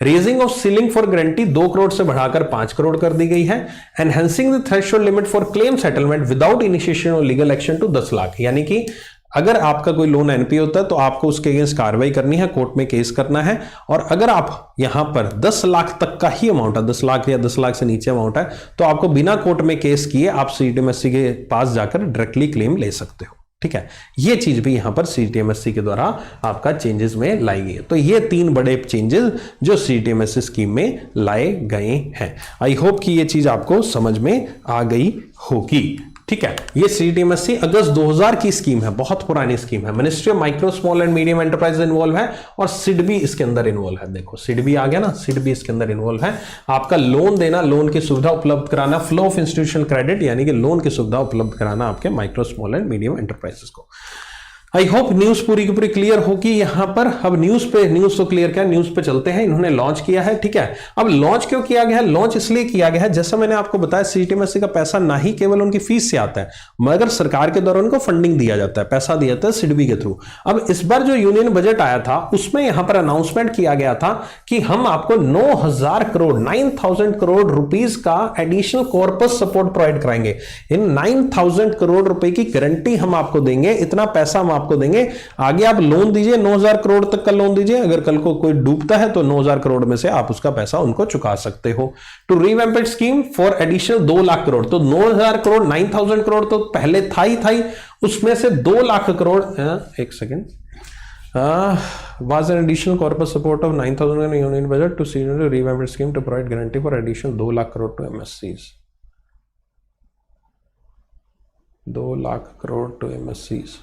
Raising of ceiling for guarantee 2 crore से बढ़ाकर 5 करोड़ कर दी गई है। Enhancing the threshold limit for claim settlement without initiation of legal action to 10 lakh. यानी कि अगर आपका कोई लोन एनपी होता है तो आपको उसके अगेंस्ट कार्रवाई करनी है, कोर्ट में केस करना है। और अगर आप यहां पर 10 लाख तक का ही अमाउंट है, 10 लाख या 10 लाख से नीचे अमाउंट है, तो आपको बिना कोर्ट में केस किए आप CTMSE के पास जाकर डायरेक्टली क्लेम ले सकते हो। ठीक है, ये चीज भी यहां पर CTMSE के द्वारा आपका चेंजेस में लाई गई है। तो ये 3 बड़े चेंजेस जो CTMSE स्कीम में लाए गए हैं। आई होप कि ये चीज आपको समझ में आ गई होगी। ठीक है, ये CTMSE अगस्त 2000 की स्कीम है, बहुत पुरानी स्कीम है। Ministry of micro small and medium enterprise involve है और सिडबी इसके अंदर इन्वॉल्व है। देखो सिडबी आ गया ना, सिडबी इसके अंदर इन्वॉल्व है। आपका लोन देना, लोन की सुविधा उपलब्ध कराना, फ्लो ऑफ इंस्टीट्यूशन क्रेडिट यानी कि लोन की सुविधा उपलब्ध कराना आपके micro small and medium enterprises को। आई होप न्यूज पूरी की पूरी क्लियर होगी यहां पर। अब न्यूज तो क्लियर क्या, न्यूज पे चलते हैं। इन्होंने लॉन्च किया है, ठीक है। अब लॉन्च क्यों किया गया है? लॉन्च इसलिए किया गया है, जैसा मैंने आपको बताया CTMSE का पैसा ना ही केवल उनकी फीस से आता है मगर सरकार के द्वारा उनको फंडिंग दिया जाता है, पैसा दिया जाता है सिडबी के थ्रू। अब इस बार जो यूनियन बजट आया था उसमें यहां पर अनाउंसमेंट किया गया था कि हम आपको 9,000 करोड़ 9,000 करोड़ रुपीस का एडिशनल कॉर्पस सपोर्ट प्रोवाइड कराएंगे। इन 9,000 करोड़ रुपए की गारंटी हम आपको देंगे, इतना पैसा हम आपको देंगे। आगे आप लोन दीजिए, 9,000 करोड़ तक का लोन दीजिए। अगर कल को कोई डूबता है तो 9,000 करोड़ में से आप उसका पैसा उनको चुका सकते हो। To revamped scheme for additional 2 lakh crore. तो 9,000 करोड़ 9,000 करोड़ तो पहले था ही, उसमें से 2 लाख करोड़, एक second, was an additional corpus support of 9,000 in union budget to see the revamped scheme to provide guarantee for additional 2 lakh crore to MSCs. 2 lakh crore to MSCs।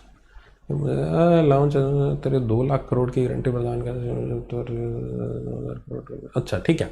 Allowance तेरे 2 लाख करोड़ की guarantee प्रदान कर। अच्छा ठीक है,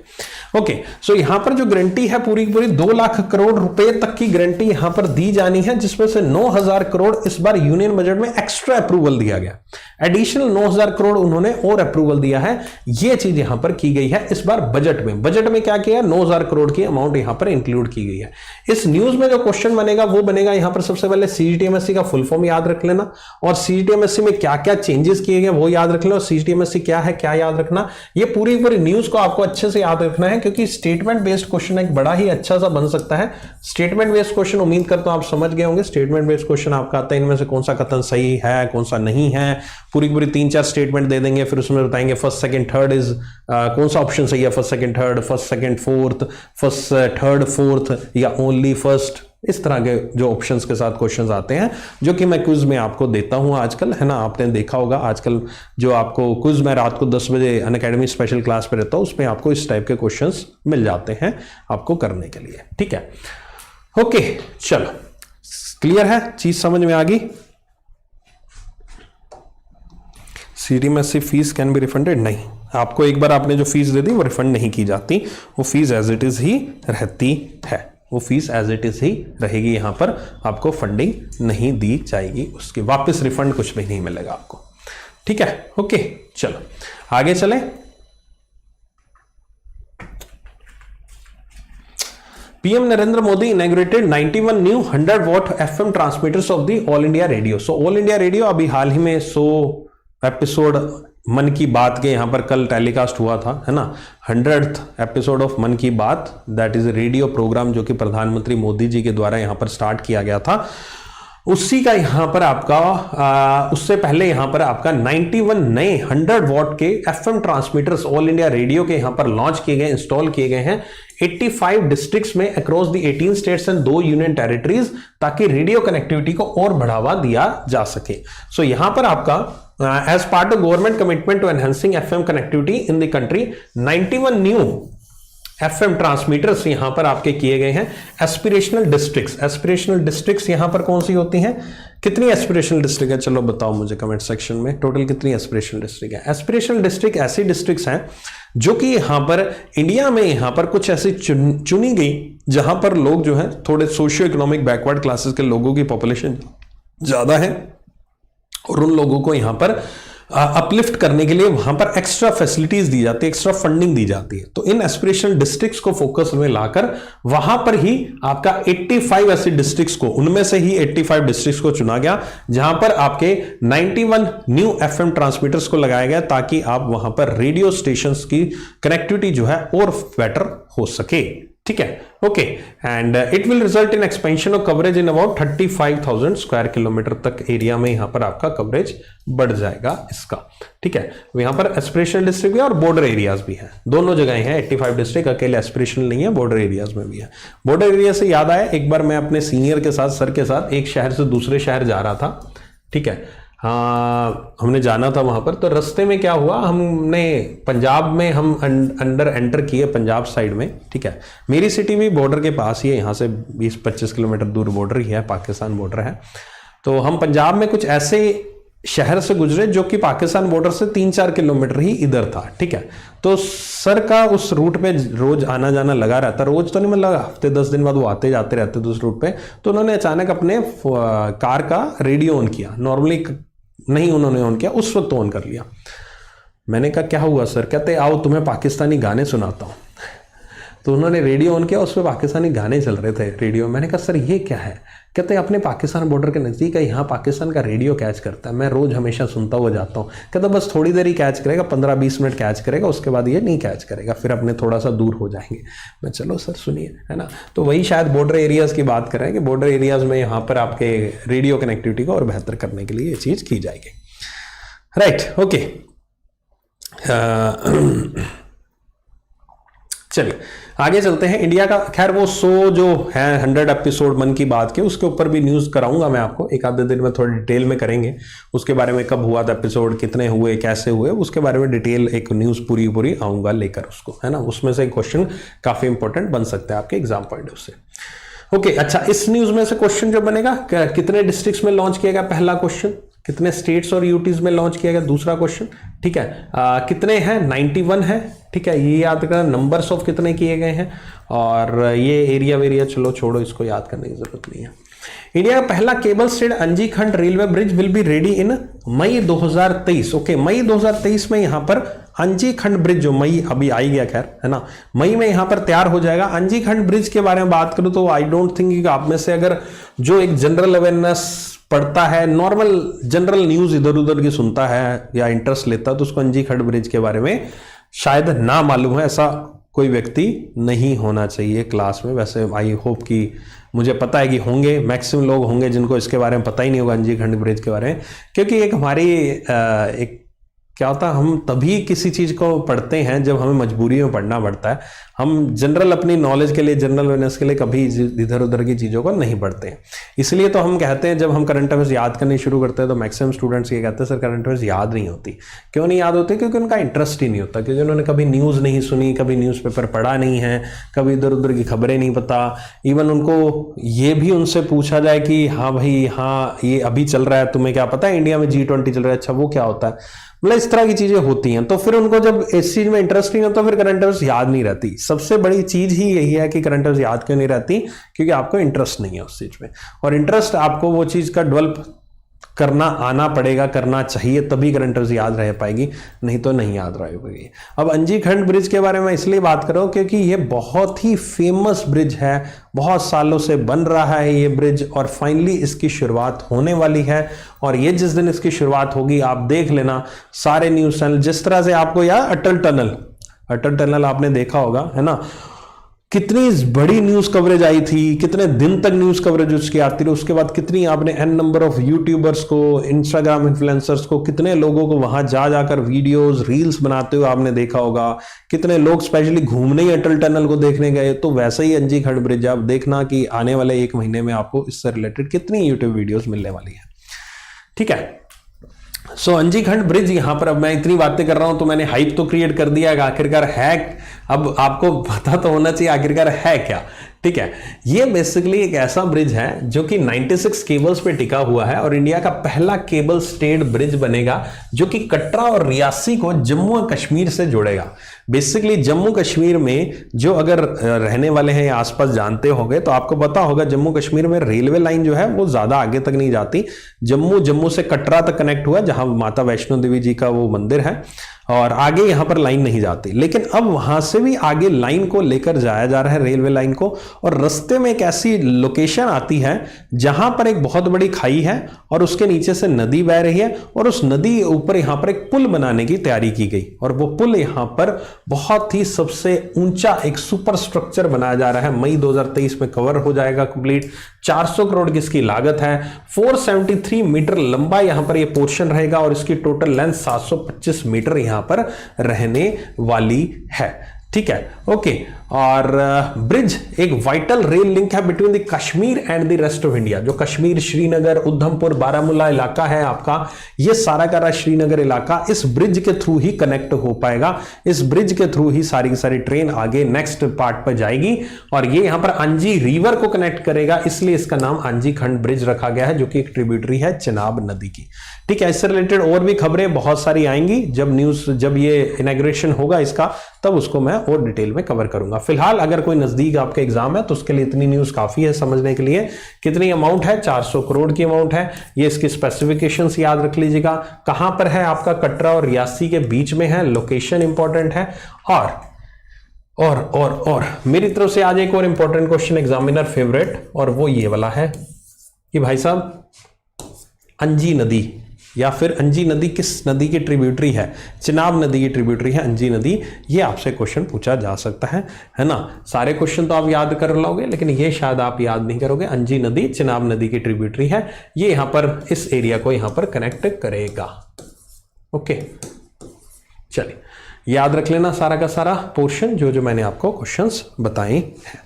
ओके। सो यहां पर जो गारंटी है पूरी की पूरी 2 लाख करोड़ रुपए तक की गारंटी यहां पर दी जानी है, जिसमें से 9,000 करोड़ इस बार यूनियन बजट में एक्स्ट्रा अप्रूवल दिया गया। एडिशनल 9,000 करोड़ उन्होंने और अप्रूवल दिया है। यह चीज यहां पर की गई है इस बार बजट में। बजट में क्या किया? 9,000 करोड़ की अमाउंट यहां पर इंक्लूड की गई है। इस न्यूज में जो क्वेश्चन बनेगा वो बनेगा यहां पर सबसे पहले CTMSE का फुल फॉर्म याद रख लेना और CTMSE में क्या क्या चेंजेस किए गए वो याद रख लो। CTMSE क्या है क्या याद रखना, ये पूरी पूरी न्यूज को आपको अच्छे से याद रखना है, क्योंकि स्टेटमेंट बेस्ड क्वेश्चन एक बड़ा ही अच्छा सा बन सकता है। स्टेटमेंट बेस्ड क्वेश्चन उम्मीद करता हूं आप समझ गए होंगे। स्टेटमेंट बेस्ड क्वेश्चन आपका आता है, इनमें से कौन सा कथन सही है कौन सा नहीं है, पूरी पूरी 3-4 स्टेटमेंट दे देंगे, फिर उसमें बताएंगे फर्स्ट सेकंड थर्ड इज कौन सा ऑप्शन सही है, first second third, first second fourth, first third fourth या ओनली फर्स्ट। इस तरह के जो ऑप्शंस के साथ क्वेश्चंस आते हैं जो कि मैं क्विज में आपको देता हूं आजकल, है ना। आपने देखा होगा आजकल जो आपको क्विज में रात को 10 बजे अनअकैडमी स्पेशल क्लास पे रहता हूं, उसमें आपको इस टाइप के क्वेश्चंस मिल जाते हैं आपको करने के लिए, ठीक है। ओके चलो, क्लियर है, चीज समझ में आ गई। CTMSE fees can be refunded? नहीं, आपको एक बार आपने जो फीस दे दी वो रिफंड नहीं की जाती, वो फीस एज इट इज ही रहती है, वो फीस एज इट इज ही रहेगी। यहां पर आपको फंडिंग नहीं दी जाएगी, उसके वापस रिफंड कुछ भी नहीं मिलेगा आपको, ठीक है। ओके चलो आगे चलें। PM Narendra Modi inaugurated 91 new 100 what FM transmitters of the all India radio. So all India radio अभी हाल ही में 100 एपिसोड मन की बात के यहां पर कल टेलीकास्ट हुआ था, है ना। 100th एपिसोड ऑफ मन की बात, दैट इज रेडियो प्रोग्राम जो कि प्रधानमंत्री मोदी जी के द्वारा यहां पर स्टार्ट किया गया था। उसी का यहां पर आपका उससे पहले यहां पर आपका 91 नए 100 वॉट के FM transmitters all India radio के यहां पर लॉन्च किए गए, इंस्टॉल किए गए हैं 85 डिस्ट्रिक्ट्स में across the 18 states and 2 union territories, ताकि रेडियो कनेक्टिविटी को और बढ़ावा दिया जा सके। सो यहां पर आपका as part of government commitment to enhancing FM connectivity in the country, 91 new FM transmitters यहां पर आपके किए गए हैं। एस्पिरेशनल डिस्ट्रिक्ट्स यहां पर कौन सी होती हैं, कितनी एस्पिरेशनल डिस्ट्रिक्ट है, चलो बताओ मुझे कमेंट सेक्शन में, टोटल कितनी एस्पिरेशनल डिस्ट्रिक्ट है। एस्पिरेशनल डिस्ट्रिक्ट ऐसी डिस्ट्रिक्ट्स हैं जो कि यहां पर इंडिया में यहां पर कुछ ऐसी चुनी गई जहां पर लोग जो है थोड़े सोशियो इकोनॉमिक बैकवर्ड क्लासेस के लोगों की पॉपुलेशन ज्यादा है और उन लोगों को यहां पर अपलिफ्ट करने के लिए वहां पर एक्स्ट्रा फैसिलिटीज दी जाती है, एक्स्ट्रा फंडिंग दी जाती है। तो इन एस्पिरेशनल डिस्ट्रिक्ट्स को फोकस में लाकर वहां पर ही आपका 85 ऐसी डिस्ट्रिक्ट्स को, उनमें से ही 85 डिस्ट्रिक्ट्स को चुना गया जहां पर आपके 91 न्यू एफएम ट्रांसमीटर्स को लगाया गया ताकि आप वहां पर रेडियो स्टेशंस की कनेक्टिविटी जो है और बेटर हो सके। ठीक है, okay, and it will result in expansion of coverage in about 35,000 square kilometre तक एरिया में यहां पर आपका कवरेज बढ़ जाएगा इसका। ठीक है, यहां पर एस्पिरेशनल डिस्ट्रिक्ट भी है और बॉर्डर एरियाज भी है, दोनों जगह हैं। 85 डिस्ट्रिक्ट अकेले एस्पिरेशनल नहीं है, बॉर्डर एरियाज में भी है। बॉर्डर एरिया से याद आया, एक बार मैं अपने सीनियर के साथ, सर के साथ एक शहर से दूसरे शहर जा रहा था। ठीक है, हाँ, हमने जाना था वहां पर, तो रास्ते में क्या हुआ, हमने पंजाब में हम अंडर एंटर किए, पंजाब साइड में। ठीक है, मेरी सिटी भी बॉर्डर के पास ही है, यहाँ से 20-25 किलोमीटर दूर बॉर्डर ही है, पाकिस्तान बॉर्डर है। तो हम पंजाब में कुछ ऐसे शहर से गुजरे जो कि पाकिस्तान बॉर्डर से 3-4 किलोमीटर ही इधर था। ठीक है, तो सर का उस रूट पे रोज आना जाना लगा रहता, रोज तो नहीं मतलब हफ्ते 10 दिन बाद वो आते जाते रहते उस रूट पे। तो उन्होंने अचानक अपने कार का रेडियो ऑन किया, नॉर्मली नहीं उन्होंने ऑन किया, उस वक्त ऑन कर लिया। मैंने कहा क्या हुआ सर, कहते आओ तुम्हें पाकिस्तानी गाने सुनाता हूँ। तो उन्होंने रेडियो ऑन किया, उस पर पाकिस्तानी गाने चल रहे थे रेडियो। मैंने कहा सर ये क्या है, कहते अपने पाकिस्तान बॉर्डर के नज़दीक है, यहाँ पाकिस्तान का रेडियो कैच करता है, मैं रोज़ हमेशा सुनता हुआ जाता हूँ। कहता बस थोड़ी देर ही कैच करेगा, 15-20 मिनट कैच करेगा, उसके बाद ये नहीं कैच करेगा, फिर अपने थोड़ा सा दूर हो जाएंगे। मैं चलो सर सुनिए, है ना। तो वही शायद बॉर्डर एरियाज़ की बात कर रहे हैं कि बॉर्डर एरियाज़ में यहाँ पर आपके रेडियो कनेक्टिविटी को और बेहतर करने के लिए ये चीज़ की जाएगी। राइट, ओके, चलिए आगे चलते हैं। इंडिया का खैर वो 100 जो है 100 एपिसोड मन की बात के, उसके ऊपर भी न्यूज़ कराऊंगा मैं आपको, एक आधे दिन में थोड़ी डिटेल में करेंगे उसके बारे में, कब हुआ था एपिसोड, कितने हुए, कैसे हुए, उसके बारे में डिटेल एक न्यूज़ पूरी आऊंगा लेकर उसको, है ना। उसमें से एक क्वेश्चन काफ़ी इंपॉर्टेंट बन सकता है आपके एग्जाम पॉइंट ऑफ से। ओके, अच्छा, इस न्यूज़ में से क्वेश्चन जो बनेगा, कितने डिस्ट्रिक्ट्स में लॉन्च किया गया, पहला क्वेश्चन, कितने स्टेट्स और यूटीज में लॉन्च किया गया, दूसरा क्वेश्चन। ठीक है, कितने हैं, 91 है। ठीक है, ये याद करना, नंबर्स ऑफ कितने किए गए हैं, और ये एरिया वेरिया चलो छोड़ो, इसको याद करने की जरूरत नहीं है। इंडिया का पहला cable stayed Anji Khad railway bridge will be ready in May 2023। Okay, मई 2023 में यहां पर अंजी खंड ब्रिज, जो मई अभी आई गया खैर, है ना, मई में यहां पर तैयार हो जाएगा। अंजी खंड ब्रिज के बारे में बात करूं तो आई डोंट थिंक आप में से अगर जो एक जनरल अवेयरनेस पढ़ता है, नॉर्मल जनरल न्यूज इधर उधर की सुनता है या इंटरेस्ट लेता है, तो उसको अंजी खंड ब्रिज के बारे में शायद ना मालूम है, ऐसा कोई व्यक्ति नहीं होना चाहिए क्लास में। वैसे आई होप कि, मुझे पता है कि होंगे, मैक्सिमम लोग होंगे जिनको इसके बारे में पता ही नहीं होगा अंजी खंड ब्रिज के बारे में, क्योंकि एक हमारी एक क्या होता है, हम तभी किसी चीज़ को पढ़ते हैं जब हमें मजबूरी में पढ़ना पड़ता है। हम जनरल अपनी नॉलेज के लिए, जनरल अवेयरनेस के लिए कभी इधर उधर की चीज़ों को नहीं पढ़ते हैं। इसलिए तो हम कहते हैं जब हम करंट अफेयर्स याद करने शुरू करते हैं तो मैक्सिमम स्टूडेंट्स ये कहते हैं सर करंट अफेयर्स याद नहीं होती। क्यों नहीं याद होती? क्योंकि उनका इंटरेस्ट ही नहीं होता, क्योंकि उन्होंने कभी न्यूज़ नहीं सुनी, कभी न्यूज़पेपर पढ़ा नहीं है, कभी इधर उधर की खबरें नहीं पता। इवन उनको ये भी उनसे पूछा जाए कि हाँ भाई, हाँ ये अभी चल रहा है, तुम्हें क्या पता है इंडिया में G20 चल रहा है, अच्छा वो क्या होता है, मतलब इस तरह की चीजें होती हैं। तो फिर उनको जब इस चीज में इंटरेस्ट नहीं होता, फिर करंट अफेयर्स याद नहीं रहती। सबसे बड़ी चीज ही यही है कि करंट अफेयर्स याद क्यों नहीं रहती, क्योंकि आपको इंटरेस्ट नहीं है उस चीज में, और इंटरेस्ट आपको वो चीज का डेवलप करना आना पड़ेगा, करना चाहिए, तभी करंट अफेयर्स याद रह पाएगी, नहीं तो नहीं याद रहेगी। अब अंजी खंड ब्रिज के बारे में इसलिए बात करो क्योंकि ये बहुत ही फेमस ब्रिज है, बहुत सालों से बन रहा है ये ब्रिज, और फाइनली इसकी शुरुआत होने वाली है। और ये जिस दिन इसकी शुरुआत होगी, आप देख लेना सारे न्यूज चैनल, जिस तरह से आपको यार अटल टनल आपने देखा होगा, है ना, कितनी बड़ी न्यूज कवरेज आई थी, कितने दिन तक न्यूज कवरेज उसकी आती रही, उसके बाद कितनी आपने एन नंबर ऑफ यूट्यूबर्स को, इंस्टाग्राम इन्फ्लुएंसर्स को, कितने लोगों को वहां जा जाकर वीडियोस रील्स बनाते हुए आपने देखा होगा, कितने लोग स्पेशली घूमने ही अटल टनल को देखने गए। तो वैसे ही अंजी खंड ब्रिज, आप देखना कि आने वाले 1 महीने में आपको इससे रिलेटेड कितनी यूट्यूब वीडियोस मिलने वाली है। ठीक है, अंजी खंड ब्रिज यहां पर, अब मैं इतनी बातें कर रहा हूं तो मैंने हाइप तो क्रिएट कर दिया है, आखिरकार है, अब आपको पता तो होना चाहिए आखिरकार है क्या। ठीक है, ये बेसिकली एक ऐसा ब्रिज है जो कि 96 केबल्स पे टिका हुआ है और इंडिया का पहला केबल स्टेड ब्रिज बनेगा जो कि कटरा और रियासी को जम्मू और कश्मीर से जोड़ेगा। बेसिकली जम्मू कश्मीर में जो अगर रहने वाले हैं या आसपास जानते होंगे तो आपको पता होगा जम्मू कश्मीर में रेलवे लाइन जो है वो ज्यादा आगे तक नहीं जाती। जम्मू से कटरा तक कनेक्ट हुआ जहां माता वैष्णो देवी जी का वो मंदिर है और आगे यहां पर लाइन नहीं जाती, लेकिन अब वहां से भी आगे लाइन को लेकर जाया जा रहा है, रेलवे लाइन को। और रास्ते में एक ऐसी लोकेशन आती है जहां पर एक बहुत बड़ी खाई है और उसके नीचे से नदी बह रही है और उस नदी ऊपर यहां पर एक पुल बनाने की तैयारी की गई और वो पुल यहां पर बहुत ही सबसे ऊंचा एक सुपर स्ट्रक्चर बनाया जा रहा है। मई 2023 में कवर हो जाएगा कंप्लीट। 400 करोड़ की इसकी लागत है। 473 मीटर लंबा यहां पर ये पोर्शन रहेगा और इसकी टोटल लेंथ 725 मीटर यहां पर रहने वाली है। ठीक है, ओके। और ब्रिज एक वाइटल रेल लिंक है between the Kashmir and the rest of India. जो कश्मीर, श्रीनगर, उधमपुर, बारामूला इलाका है आपका, ये सारा का सारा श्रीनगर इलाका इस ब्रिज के थ्रू ही कनेक्ट हो पाएगा। इस ब्रिज के थ्रू ही सारी की सारी ट्रेन आगे नेक्स्ट पार्ट पर जाएगी और ये यहां पर अंजी रिवर को कनेक्ट करेगा, इसलिए इसका नाम अंजी खंड ब्रिज रखा गया है जो कि एक ट्रिब्यूटरी है चिनाब नदी की। ठीक है, इससे रिलेटेड और भी खबरें बहुत सारी आएंगी जब ये इनॉग्रेशन होगा इसका, तब उसको मैं और डिटेल में कवर करूंगा। फिलहाल अगर कोई नजदीक आपके एग्जाम है तो उसके लिए इतनी न्यूज काफी है समझने के लिए। कितनी अमाउंट है? 400 करोड़ की अमाउंट है। ये इसकी स्पेसिफिकेशंस याद रख लीजिएगा। कहां पर है? आपका कटरा और रियासी के बीच में है। लोकेशन इंपॉर्टेंट है। और मेरी तरफ से आज एक और इंपॉर्टेंट क्वेश्चन एग्जामिनर फेवरेट, और वो ये वाला है कि भाई साहब अंजी नदी या फिर अंजी नदी किस नदी की ट्रिब्यूटरी है? चिनाब नदी की ट्रिब्यूटरी है अंजी नदी। ये आपसे क्वेश्चन पूछा जा सकता है ना। सारे क्वेश्चन तो आप याद कर लोगे लेकिन ये शायद आप याद नहीं करोगे। अंजी नदी चिनाब नदी की ट्रिब्यूटरी है। ये यहां पर इस एरिया को यहां पर कनेक्ट करेगा। ओके, चलिए याद रख लेना सारा का सारा पोर्शन जो मैंने आपको क्वेश्चंस बताए हैं।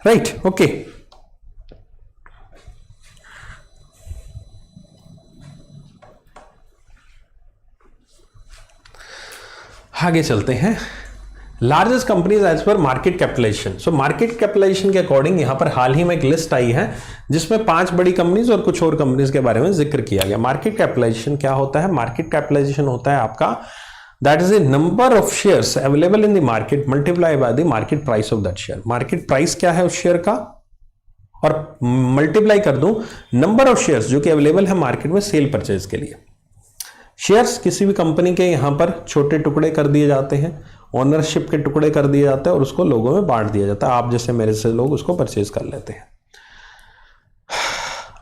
Right, okay. आगे चलते हैं। Largest companies as per market capitalization. So market capitalization के अकॉर्डिंग यहां पर हाल ही में एक लिस्ट आई है जिसमें 5 बड़ी कंपनीज और कुछ और कंपनीज के बारे में जिक्र किया गया। मार्केट कैपिटलाइजेशन क्या होता है? मार्केट कैपिटलाइजेशन होता है आपका that is the number of shares available in the market multiply by the market price of that share. Market price क्या है उस शेयर का और मल्टीप्लाई कर दूं नंबर ऑफ शेयर्स जो कि अवेलेबल है मार्केट में सेल परचेज के लिए। शेयर्स किसी भी कंपनी के यहां पर छोटे टुकड़े कर दिए जाते हैं, ओनरशिप के टुकड़े कर दिए जाते हैं और उसको लोगों में बांट दिया जाता है। आप जैसे मेरे से लोग उसको परचेज कर लेते हैं।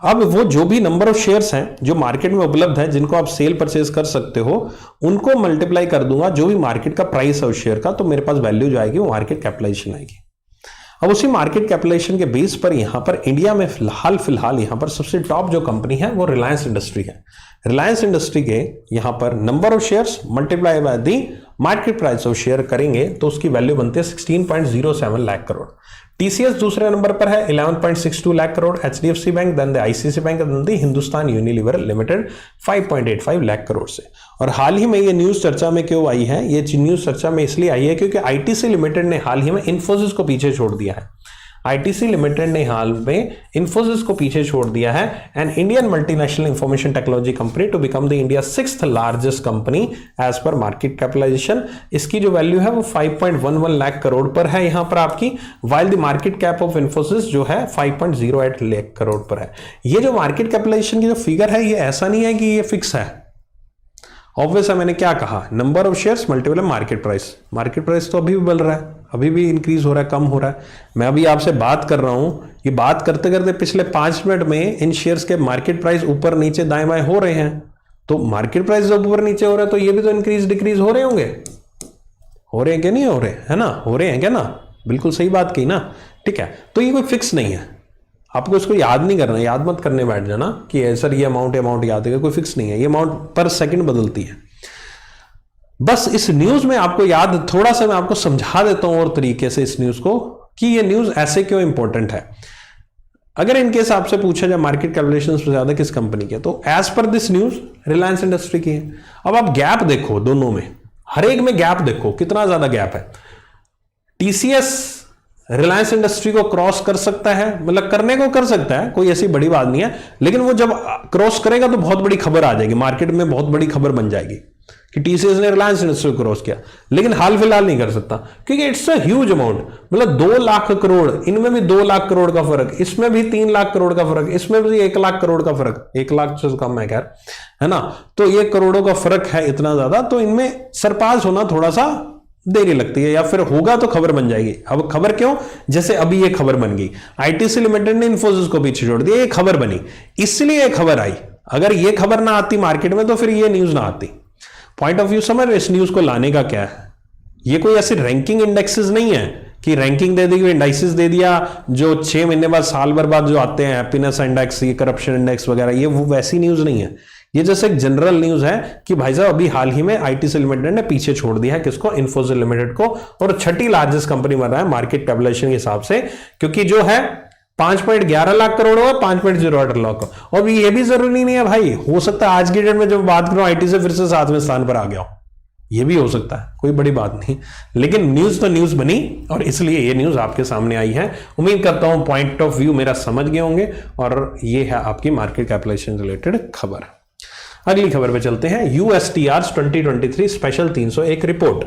अब वो जो भी नंबर ऑफ शेयर्स हैं जो मार्केट में उपलब्ध है जिनको आप सेल परचेज कर सकते हो, उनको मल्टीप्लाई कर दूंगा जो भी मार्केट का प्राइस है उस शेयर का, तो मेरे पास वैल्यू जो आएगी वो मार्केट कैपिटलाइजेशन आएगी। अब उसी मार्केट कैपिटलाइजेशन के बेस पर यहां पर इंडिया में फिलहाल यहां पर सबसे टॉप जो कंपनी है वो रिलायंस इंडस्ट्री है। रिलायंस इंडस्ट्री के यहां पर number of shares multiply by the market price of share करेंगे तो उसकी वैल्यू बनती है 16.07 लाख करोड़। टीसीएस दूसरे नंबर पर है 11.62 lakh crore, HDFC bank, then the ICC bank, then the Hindustan Unilever limited 5.85 lakh crore से। और हाल ही में ये न्यूज चर्चा में क्यों आई है? ये न्यूज चर्चा में इसलिए आई है क्योंकि आईटीसी लिमिटेड ने हाल ही में इन्फोसिस को पीछे छोड़ दिया है। आईटीसी लिमिटेड ने हाल में इन्फोसिस को पीछे छोड़ दिया है and Indian multinational information technology company to become the India 6th largest company as per market capitalization. इसकी जो वैल्यू है वो 5.11 लाख करोड़ पर है यहां पर आपकी, while the market cap of Infosys जो है 5.08 लाख करोड़ पर है। ये जो मार्केट कैपिटलाइजेशन की जो फिगर है ये ऐसा नहीं है कि ये फिक्स है। ऑब्वियस है, मैंने क्या कहा? Number of shares multiply market price. Market price तो अभी भी बढ़ रहा है, अभी भी इंक्रीज हो रहा है, कम हो रहा है। मैं अभी आपसे बात कर रहा हूं, ये बात करते करते पिछले 5 मिनट में इन शेयर्स के मार्केट प्राइस ऊपर नीचे दाएं बाएं हो रहे हैं। तो मार्केट प्राइस जब ऊपर नीचे हो रहा है तो ये भी तो इंक्रीज डिक्रीज हो रहे होंगे। हो रहे हैं क्या? नहीं हो रहे, है ना? हो रहे हैं क्या ना? बिल्कुल सही बात की ना। ठीक है, तो ये कोई फिक्स नहीं है, आपको इसको याद नहीं करना, याद मत करने बैठ जाना कि सर ये अमाउंट याद है। कोई फिक्स नहीं है, ये अमाउंट पर सेकंड बदलती है। बस इस न्यूज में आपको याद, थोड़ा सा मैं आपको समझा देता हूं और तरीके से इस न्यूज को कि ये न्यूज ऐसे क्यों इंपॉर्टेंट है। अगर इनके हिसाब से पूछा जाए मार्केट कैपिटलाइजेशन से ज्यादा किस कंपनी की है, तो as per this news Reliance industry की है। अब आप गैप देखो दोनों में, हर एक में गैप देखो कितना ज्यादा गैप है। टीसीएस रिलायंस इंडस्ट्री को क्रॉस कर सकता है, मतलब करने को कर सकता है, कोई ऐसी बड़ी बात नहीं है, लेकिन वो जब क्रॉस करेगा तो बहुत बड़ी खबर आ जाएगी, मार्केट में बहुत बड़ी खबर बन जाएगी कि टीसीएस ने रिलायंस इंडस्ट्री को क्रॉस किया। लेकिन हाल फिलहाल नहीं कर सकता क्योंकि इट्स अ ह्यूज अमाउंट, मतलब 2 लाख करोड़, इनमें भी 2 लाख करोड़ का फर्क, इसमें भी 3 लाख करोड़ का फर्क, इसमें भी 1 लाख करोड़ का फर्क, 1 लाख से कम है खैर, है ना। तो ये करोड़ों का फर्क है इतना ज्यादा, तो इनमें सरपास होना थोड़ा सा देरी लगती है, या फिर होगा तो खबर बन जाएगी। अब खबर क्यों, जैसे अभी ये खबर बन गई, आईटीसी लिमिटेड ने इन्फोसिस को पीछे छोड़ दिया, ये खबर बनी, इसलिए ये खबर आई। अगर ये खबर ना आती मार्केट में तो फिर ये न्यूज ना आती। पॉइंट ऑफ व्यू समझ रहे, इस न्यूज को लाने का क्या है, ये कोई ऐसी रैंकिंग इंडेक्सेस नहीं है कि रैंकिंग दे दी, इंडाइसिस दे दिया जो 6 महीने बाद साल भर बाद जो आते हैं, हैप्पीनेस इंडेक्स, ये करप्शन इंडेक्स वगैरह, ये वो वैसी न्यूज नहीं है। ये जैसे एक जनरल न्यूज है कि भाई साहब अभी हाल ही में आईटीसी लिमिटेड ने पीछे छोड़ दिया है किसको, इन्फोसिस लिमिटेड को, और छठी लार्जेस्ट कंपनी बन रहा है मार्केट कैपिटलाइजेशन के हिसाब से, क्योंकि जो है 5.11 लाख करोड़ हो, 5.08 लाख। और ये भी जरूरी नहीं है भाई, हो सकता है आज की डेट में जब बात करो आईटी से फिर से 7वें स्थान पर आ गया हो, ये भी हो सकता है, कोई बड़ी बात नहीं। लेकिन न्यूज तो न्यूज बनी और इसलिए ये न्यूज आपके सामने आई है। उम्मीद करता हूं पॉइंट ऑफ व्यू मेरा समझ गए होंगे, और ये है आपकी मार्केट कैपिटलाइजेशन रिलेटेड खबर। अगली खबर पे चलते हैं, USTR 2023 special 301 report.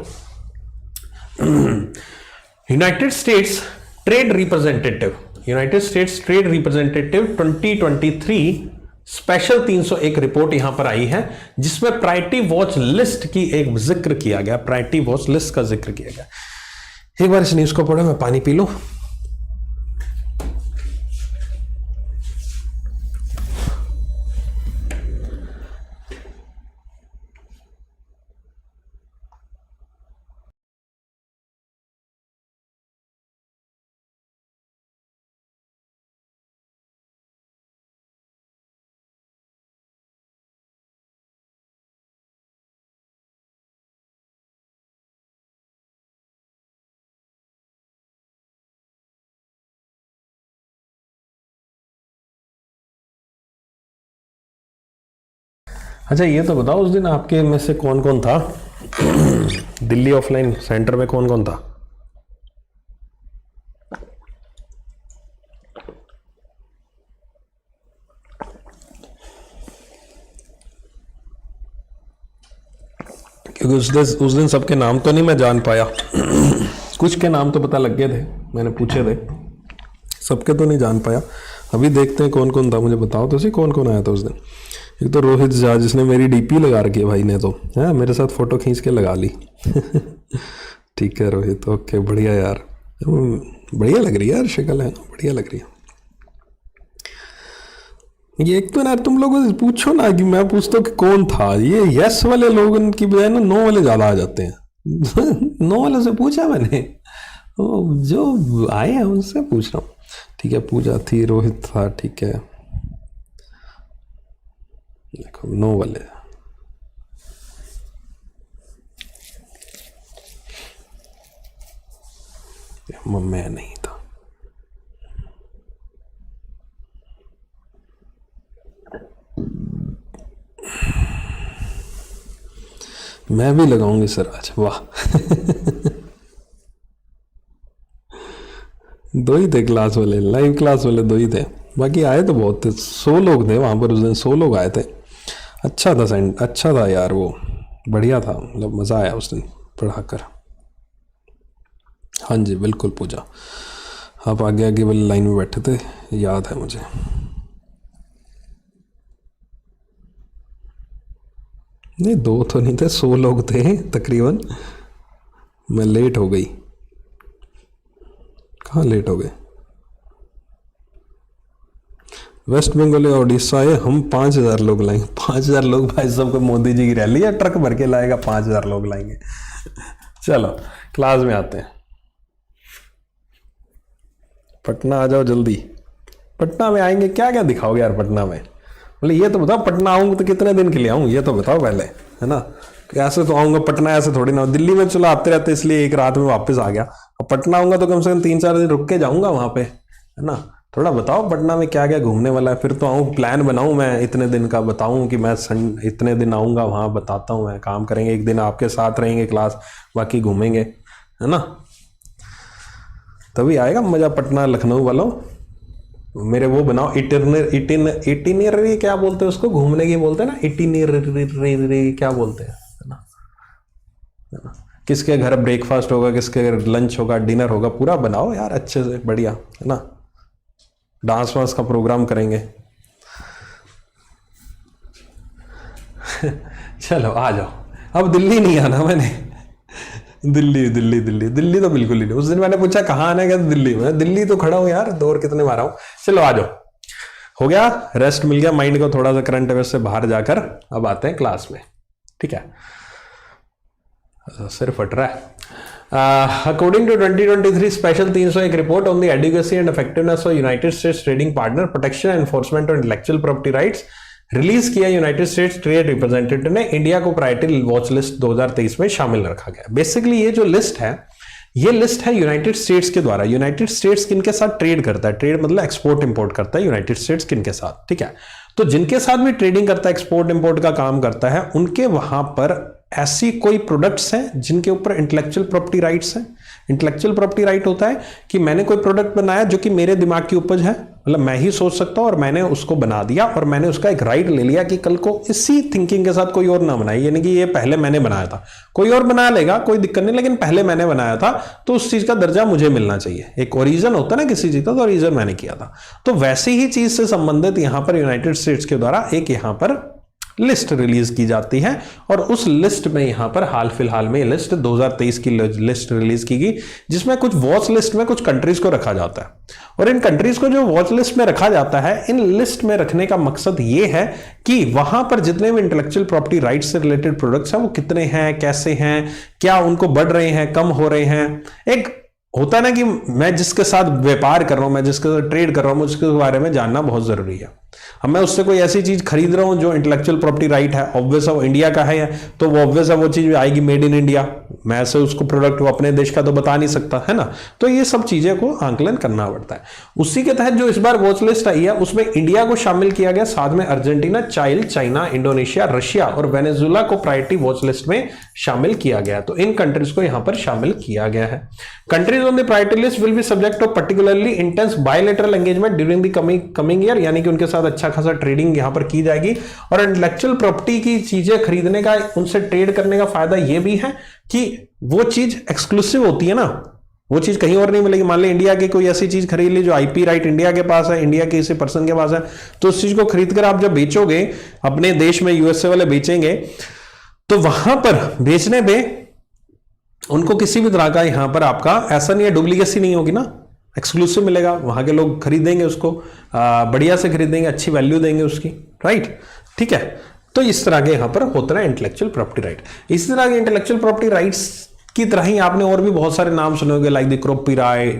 United states trade representative 2023 special 301 report यहां पर आई है, जिसमें प्रायोरिटी वॉच लिस्ट की एक जिक्र किया गया, प्रायोरिटी वॉच लिस्ट का जिक्र किया गया। एक बार इस न्यूज को पढ़ो, मैं पानी पी लूं। अच्छा ये तो बताओ, उस दिन आपके में से कौन कौन था दिल्ली ऑफलाइन सेंटर में, कौन कौन था? क्योंकि उस दिन सबके नाम तो नहीं मैं जान पाया कुछ के नाम तो पता लग गए थे, मैंने पूछे थे, सबके तो नहीं जान पाया। अभी देखते हैं कौन कौन था, मुझे बताओ तो सही कौन कौन आया था उस दिन। एक तो रोहित झा, जिसने मेरी डीपी लगा रखी है भाई ने, तो है मेरे साथ फोटो खींच के लगा ली ठीक है रोहित, ओके बढ़िया यार, बढ़िया लग रही है यार शक्ल, है बढ़िया लग रही है। ये एक तो यार तुम लोगों से पूछो ना कि मैं पूछता हूँ कि कौन था, ये यस वाले लोग की बजाय ना नो वाले ज़्यादा आ जाते हैं नो वाले से पूछा मैंने, जो आए हैं उनसे पूछ रहा हूँ। ठीक है, पूजा थी, रोहित था, ठीक है, देखो नो वाले। मैं नहीं था। मैं भी लगाऊंगी सर आज, वाह दो ही थे क्लास वाले, लाइव क्लास वाले 2 ही थे, बाकी आए तो बहुत थे, 100 लोग थे वहाँ पर उस दिन, 100 लोग आए थे। अच्छा था सेंट, अच्छा था यार, वो बढ़िया था, मतलब मज़ा आया उस दिन पढ़ाकर। हाँ जी बिल्कुल पूजा, आप आगे आगे वाली लाइन में बैठे थे, याद है मुझे। नहीं 2 तो नहीं थे, 100 लोग थे तकरीबन। मैं लेट हो गई, कहाँ लेट हो गए? वेस्ट बंगाल या उड़ीसा है, हम 5000 लोग लाएंगे। 5000 लोग भाई साहब को मोदी जी की रैली या ट्रक भर के लाएगा, 5000 लोग लाएंगे चलो क्लास में आते हैं। पटना आ जाओ जल्दी, पटना में आएंगे, क्या क्या दिखाओगे यार पटना में, मतलब ये तो बताओ, पटना आऊँगा तो कितने दिन के लिए आऊँ, ये तो बताओ पहले, है ना। ऐसे तो आऊँगा पटना, ऐसे थोड़ी ना, दिल्ली में चलो आते रहते इसलिए एक रात में वापस आ गया, अब पटना आऊँगा तो कम से कम 3-4 दिन रुक के जाऊँगा वहाँ पे, है ना। थोड़ा बताओ पटना में क्या क्या घूमने वाला है, फिर तो आऊँ, प्लान बनाऊँ मैं इतने दिन का, बताऊँ कि मैं इतने दिन आऊँगा वहाँ, बताता हूँ मैं, काम करेंगे, एक दिन आपके साथ रहेंगे क्लास, बाकी घूमेंगे, है ना, तभी आएगा मज़ा पटना लखनऊ वालों। मेरे वो बनाओ इटिनरी क्या बोलते हैं उसको, घूमने की बोलते हैं ना, इटिनरी क्या बोलते हैं, है ना, किसके घर ब्रेकफास्ट होगा, किसके घर लंच होगा, डिनर होगा, पूरा बनाओ यार अच्छे से, बढ़िया, है ना, डांस वांस का प्रोग्राम करेंगे। चलो आ जाओ, अब दिल्ली नहीं आना मैंने, दिल्ली दिल्ली दिल्ली दिल्ली तो बिल्कुल ही नहीं। उस दिन मैंने पूछा कहाँ आना है, दिल्ली में, दिल्ली तो खड़ा हूं यार, दौर कितने मारा हूं। चलो आ जाओ, हो गया, रेस्ट मिल गया माइंड को थोड़ा सा करंट अफेयर से बाहर जाकर, अब आते हैं क्लास में, ठीक है, सिर फट रहा है। According to 2023 Special 301 report on the adequacy and effectiveness of United States trading partner protection and enforcement of intellectual property rights release किया यूनाइटेड स्टेट्स ट्रेड रिप्रेजेंटेटिव ने, इंडिया को प्रायोरिटी वॉच लिस्ट 2023 में शामिल रखा गया। बेसिकली ये जो list है, ये लिस्ट है यूनाइटेड स्टेट्स के द्वारा। यूनाइटेड स्टेट्स किनके साथ ट्रेड करता है, ट्रेड मतलब एक्सपोर्ट इंपोर्ट करता है यूनाइटेड स्टेट्स किनके साथ, ठीक है, तो जिनके साथ भी ट्रेडिंग करता है, एक्सपोर्ट इंपोर्ट का काम करता है, उनके वहां पर ऐसी कोई प्रोडक्ट्स हैं जिनके ऊपर इंटेलेक्चुअल प्रॉपर्टी राइट्स हैं। इंटेलेक्चुअल प्रॉपर्टी राइट होता है कि मैंने कोई प्रोडक्ट बनाया जो कि मेरे दिमाग की उपज है, मतलब मैं ही सोच सकता हूं और मैंने उसको बना दिया और मैंने उसका एक राइट ले लिया कि कल को इसी थिंकिंग के साथ कोई और ना बनाए, यानी कि ये पहले मैंने बनाया था, कोई और बना लेगा कोई दिक्कत नहीं, लेकिन पहले मैंने बनाया था तो उस चीज का दर्जा मुझे मिलना चाहिए। एक ओरिजिन होता है ना किसी चीज का, तो ओरिजिन मैंने किया था। तो वैसी ही चीज से संबंधित यहां पर यूनाइटेड स्टेट्स के द्वारा एक यहां पर लिस्ट रिलीज की जाती है, और उस लिस्ट में यहां पर हाल फिलहाल में लिस्ट 2023 की लिस्ट रिलीज की गई, जिसमें कुछ वॉच लिस्ट में कुछ कंट्रीज को रखा जाता है, और इन कंट्रीज को जो वॉच लिस्ट में रखा जाता है, इन लिस्ट में रखने का मकसद ये है कि वहां पर जितने भी इंटेलेक्चुअल प्रॉपर्टी राइट्स से रिलेटेड प्रोडक्ट्स हैं वो कितने हैं, कैसे हैं, क्या उनको बढ़ रहे हैं, कम हो रहे हैं। एक होता है ना कि मैं जिसके साथ व्यापार कर रहा हूं, मैं जिसके साथ ट्रेड कर रहा हूं, उसके बारे में जानना बहुत जरूरी है। अब मैं उससे कोई ऐसी चीज खरीद रहा हूं जो इंटेलेक्चुअल प्रॉपर्टी राइट है, ऑब्वियस है वो इंडिया का है, तो वो ऑब्वियस है वो चीज आएगी मेड इन इंडिया, मैं ऐसे उसको प्रोडक्ट वो अपने देश का तो बता नहीं सकता, है ना, तो ये सब चीजें को आंकलन करना पड़ता है। उसी के तहत जो इस बार वॉच लिस्ट आई है उसमें इंडिया को शामिल किया गया, साथ में अर्जेंटीना, चाइना, इंडोनेशिया, रशिया और वेनेजुएला को प्रायोरिटी वॉच लिस्ट में शामिल किया गया। तो इन कंट्रीज को यहां पर शामिल किया गया है। Countries on the priority list will be subject of particularly intense bilateral engagement during the coming year, यानी कि उनके साथ अच्छा खासा ट्रेडिंग यहां पर की जाएगी। और इंटेलेक्चुअल प्रॉपर्टी की चीजें खरीदने का, उनसे ट्रेड करने का फायदा यह भी है कि वो चीज एक्सक्लूसिव होती है ना, वो चीज कहीं और नहीं मिलेगी। मान ली इंडिया की कोई ऐसी चीज खरीद ली जो आईपी राइट इंडिया के पास है, इंडिया के किसी पर्सन के पास है, तो उस चीज को खरीदकर आप जब बेचोगे अपने देश में, यूएसए वाले बेचेंगे, तो वहां पर बेचने पे उनको किसी भी तरह का यहां पर आपका ऐसा नहीं है, डुप्लीकेसी नहीं होगी ना, एक्सक्लूसिव मिलेगा, वहां के लोग खरीदेंगे उसको, बढ़िया से खरीदेंगे, अच्छी वैल्यू देंगे उसकी, राइट, ठीक है। तो इस तरह के यहां पर होता है इंटेलेक्चुअल प्रॉपर्टी राइट। इसी तरह के इंटेलेक्चुअल प्रॉपर्टी राइट्स की तरह ही आपने और भी बहुत सारे नाम सुने होंगे, लाइक द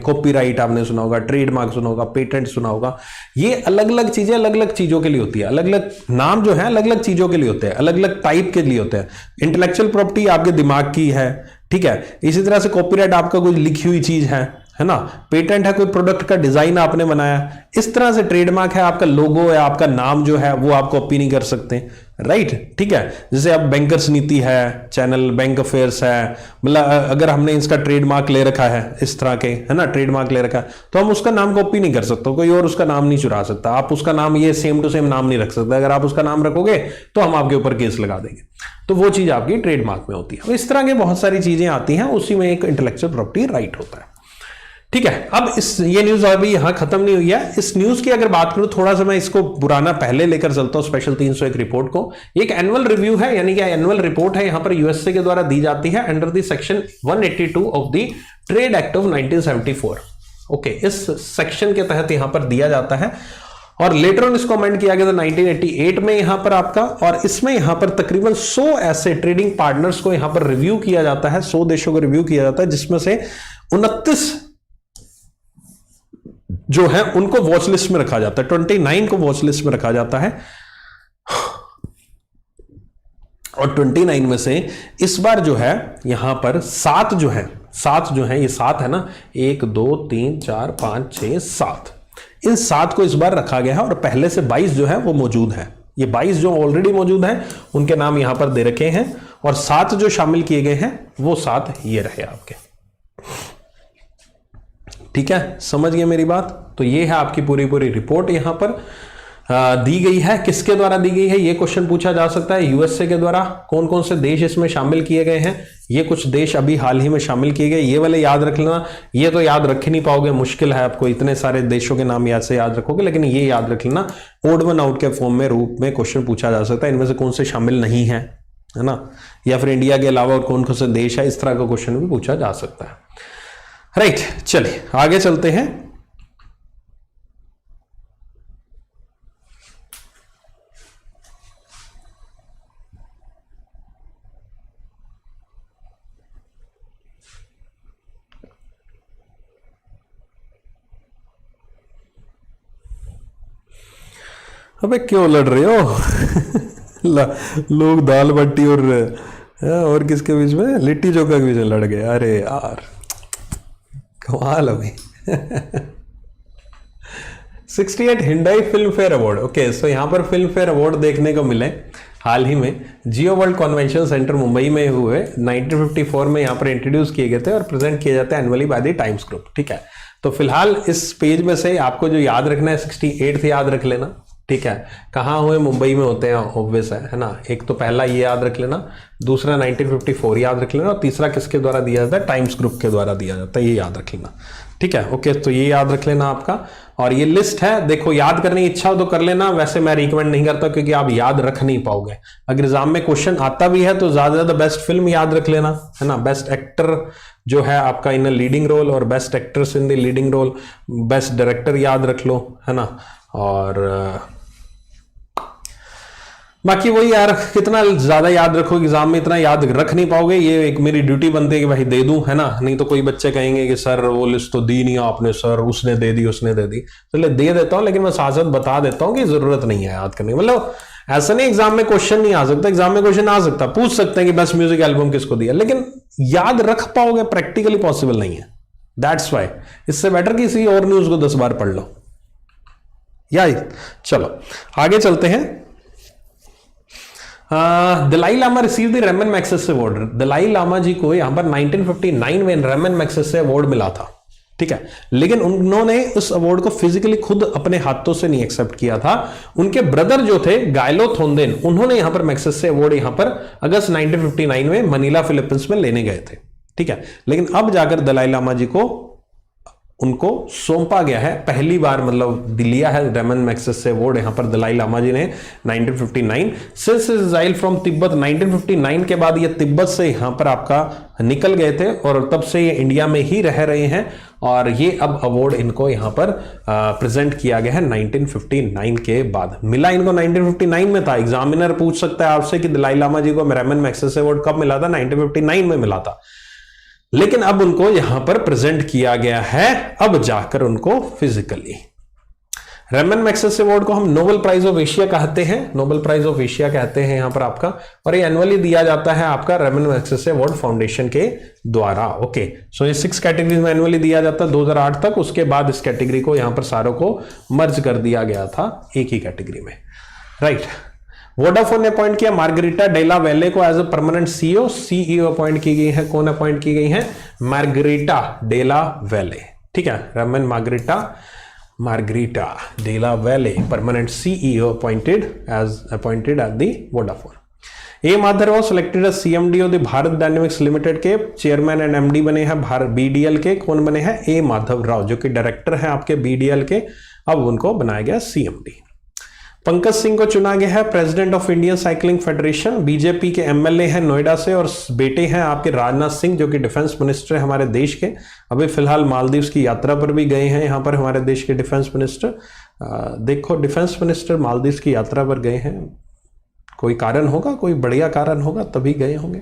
कॉपीराइट आपने सुना होगा, ट्रेडमार्क सुना होगा, पेटेंट सुना होगा। ये अलग अलग चीजें अलग अलग चीजों के लिए होती है, अलग अलग नाम जो है अलग अलग चीजों के लिए होते हैं, अलग अलग टाइप के लिए होते हैं। इंटेलेक्चुअल प्रॉपर्टी आपके दिमाग की है, ठीक है, इसी तरह से कॉपीराइट आपका कोई लिखी हुई चीज है ना, पेटेंट है कोई प्रोडक्ट का डिजाइन आपने बनाया, इस तरह से ट्रेडमार्क है आपका लोगो है, आपका नाम जो है वो आप कॉपी नहीं कर सकते, राइट, ठीक है। जैसे अब बैंकर्स नीति है, चैनल बैंक अफेयर्स है, मतलब अगर हमने इसका ट्रेडमार्क ले रखा है इस तरह के, है ना, ट्रेडमार्क ले रखा है, तो हम उसका नाम कॉपी नहीं कर सकते, कोई और उसका नाम नहीं चुरा सकता, आप उसका नाम ये सेम टू सेम नाम नहीं रख सकते, अगर आप उसका नाम रखोगे तो हम आपके ऊपर केस लगा देंगे, तो वो चीज आपकी ट्रेडमार्क में होती है। इस तरह के बहुत सारी चीजें आती हैं, उसी में एक इंटेलेक्चुअल प्रॉपर्टी राइट होता है, ठीक है। अब ये न्यूज अभी यहां खत्म नहीं हुई है। इस न्यूज की अगर बात करूं, थोड़ा सा मैं इसको पुराना पहले लेकर चलता हूं, स्पेशल 301 रिपोर्ट को। एक एनुअल रिव्यू है, यानी कि एनुअल रिपोर्ट है, यहां पर यूएसए के द्वारा दी जाती है under the section 182 of the trade act of 1974। Okay, इस सेक्शन के तहत यहां पर दिया जाता है, और लेटर ऑन इसको अमेंड किया गया था 1988 में यहां पर आपका, और इसमें यहां पर तकरीबन 100 ऐसे ट्रेडिंग पार्टनर्स को यहां पर रिव्यू किया जाता है, 100 देशों को रिव्यू किया जाता है, जिसमें से 29 जो है उनको वॉच लिस्ट में रखा जाता है, 29 को वॉच लिस्ट में रखा जाता है। और 29 में से इस बार जो है यहां पर 7 जो है, ये 7 है ना, 1 2 3 4 5 6 7, इन 7 को इस बार रखा गया है और पहले से 22 जो है वो मौजूद है। ये 22 जो ऑलरेडी मौजूद हैं उनके नाम यहां पर दे रखे हैं और 7 जो शामिल किए गए हैं वो 7 ये रहे आपके। ठीक है, समझ गए मेरी बात? तो ये है आपकी पूरी पूरी रिपोर्ट यहां पर दी गई है। किसके द्वारा दी गई है ये क्वेश्चन पूछा जा सकता है। यूएसए के द्वारा। कौन कौन से देश इसमें शामिल किए गए हैं, ये कुछ देश अभी हाल ही में शामिल किए गए। ये वाले याद रख लेना, ये तो याद रख ही नहीं पाओगे, मुश्किल है आपको, इतने सारे देशों के नाम याद से याद रखोगे, लेकिन ये याद रख लेना ओड वन आउट के फॉर्म में रूप में क्वेश्चन पूछा जा सकता है। इनमें से कौन से शामिल नहीं है ना, या फिर इंडिया के अलावा और कौन कौन से देश है, इस तरह का क्वेश्चन भी पूछा जा सकता है। राइट, चलिए आगे चलते हैं। अबे क्यों लड़ रहे हो? लोग दाल बाटी और किसके बीच में, लिट्टी चोखा के बीच में लड़ गए। अरे यार कमाल अभी। 68 Hyundai Filmfare award. Okay, so यहां पर फिल्म फेयर अवार्ड देखने को मिले हाल ही में। जियो वर्ल्ड कन्वेंशन सेंटर मुंबई में हुए 1954 में यहां पर इंट्रोड्यूस किए गए थे और प्रेजेंट किए जाते हैं annually by the times group. ठीक है, तो फिलहाल इस पेज में से आपको जो याद रखना है 68 याद रख लेना। ठीक है, कहाँ हुए, मुंबई में होते हैं, ऑब्वियस है ना। एक तो पहला ये याद रख लेना, दूसरा 1954 याद रख लेना और तीसरा किसके द्वारा दिया जाता है, टाइम्स ग्रुप के द्वारा दिया जाता है, ये याद रख लेना। ठीक है, ओके, तो ये याद रख लेना आपका। और ये लिस्ट है, देखो याद करने की इच्छा हो तो कर लेना, वैसे मैं रिकमेंड नहीं करता क्योंकि आप याद रख नहीं पाओगे। अगर एग्जाम में क्वेश्चन आता भी है तो ज्यादा से ज्यादा बेस्ट फिल्म याद रख लेना, है ना। बेस्ट एक्टर जो है आपका इन लीडिंग रोल और best actress in the leading role, best director याद रख लो, है ना। और बाकी वही यार, कितना ज्यादा याद रखोगे, एग्जाम में इतना याद रख नहीं पाओगे। ये एक मेरी ड्यूटी बनती है कि भाई दे दूं, है ना। नहीं तो कोई बच्चे कहेंगे कि सर वो लिस्ट तो दी नहीं आपने, सर उसने दे दी उसने दे दी। चलिए दे देता हूं, लेकिन मैं साथ साथ बता देता हूं कि जरूरत नहीं है याद करने। मतलब ऐसा नहीं एग्जाम में क्वेश्चन नहीं आ सकता, एग्जाम में क्वेश्चन आ सकता, पूछ सकते हैं कि बेस्ट म्यूजिक एल्बम किसको दिया, लेकिन याद रख पाओगे प्रैक्टिकली पॉसिबल नहीं है। दैट्स वाई इससे बेटर किसी और न्यूज को 10 बार पढ़ लो। या चलो आगे चलते हैं। Dalai Lama receive the Ramon Magsaysay award. Dalai Lama ji को यहां पर 1959 में रेमन मैग्सेसे अवार्ड मिला था। ठीक है, लेकिन उन्होंने उस अवार्ड को फिजिकली खुद अपने हाथों से नहीं एक्सेप्ट किया था। उनके ब्रदर जो थे गायलो थोंदेन, उन्होंने यहां पर मैग्सेसे अवार्ड यहां पर अगस्त 1959 में मनीला फिलीपींस में लेने गए थे। ठीक है, लेकिन अब जाकर दलाई लामा जी को उनको सौंपा गया है, पहली बार मतलब लिया है रेमन मैग्सेसे अवार्ड यहां पर दलाई लामा जी ने 1959। सिंस एक्साइल फ्रॉम तिब्बत, 1959 के बाद ये तिब्बत से यहां पर आपका निकल गए थे और तब से ये इंडिया में ही रह रहे हैं और ये अब अवार्ड इनको यहां पर प्रेजेंट किया गया है 1959 के बाद। मिला इनको 1959 में था। एग्जामिनर पूछ सकता है आपसे कि दलाई लामा जी को रेमन मैग्सेसे अवार्ड कब मिला था, 1959 में मिला था, लेकिन अब उनको यहां पर प्रेजेंट किया गया है, अब जाकर उनको फिजिकली। रेमन मैग्सेसे अवार्ड को हम नोबेल प्राइज ऑफ एशिया कहते हैं, नोबेल प्राइज ऑफ एशिया कहते हैं यहां पर आपका, और ये एनुअली दिया जाता है आपका रेमन मैग्सेसे अवार्ड फाउंडेशन के द्वारा। ओके, सो ये 6 कैटेगरीज में एनुअली दिया जाता है 2008 तक। उसके बाद इस कैटेगरी को यहां पर सारों को मर्ज कर दिया गया था एक ही कैटेगरी में। राइट, वोडाफोन ने अपॉइंट किया मार्गरीटा डेला वेले को as a permanent CEO. CEO appoint की गई है, कौन अपॉइंट की गई है, मार्गरीटा डेला वेले। ठीक है, Ramon Margherita Della Valle permanent CEO appointed at the Vodafone. A Madhav Rao selected as CMD of the Bharat dynamics limited के चेयरमैन एंड एमडी बने हैं बीडीएल के। कौन बने हैं, ए माधव राव, जो कि डायरेक्टर हैं आपके बीडीएल के, अब उनको बनाया गया सीएमडी। पंकज सिंह को चुना गया है president of Indian cycling federation. BJP के एमएलए हैं नोएडा से और बेटे हैं आपके राजनाथ सिंह, जो कि डिफेंस मिनिस्टर है हमारे देश के। अभी फिलहाल मालदीव्स की यात्रा पर भी गए हैं यहाँ पर हमारे देश के डिफेंस मिनिस्टर। देखो, डिफेंस मिनिस्टर मालदीव्स की यात्रा पर गए हैं, कोई कारण होगा, कोई बढ़िया कारण होगा तभी गए होंगे।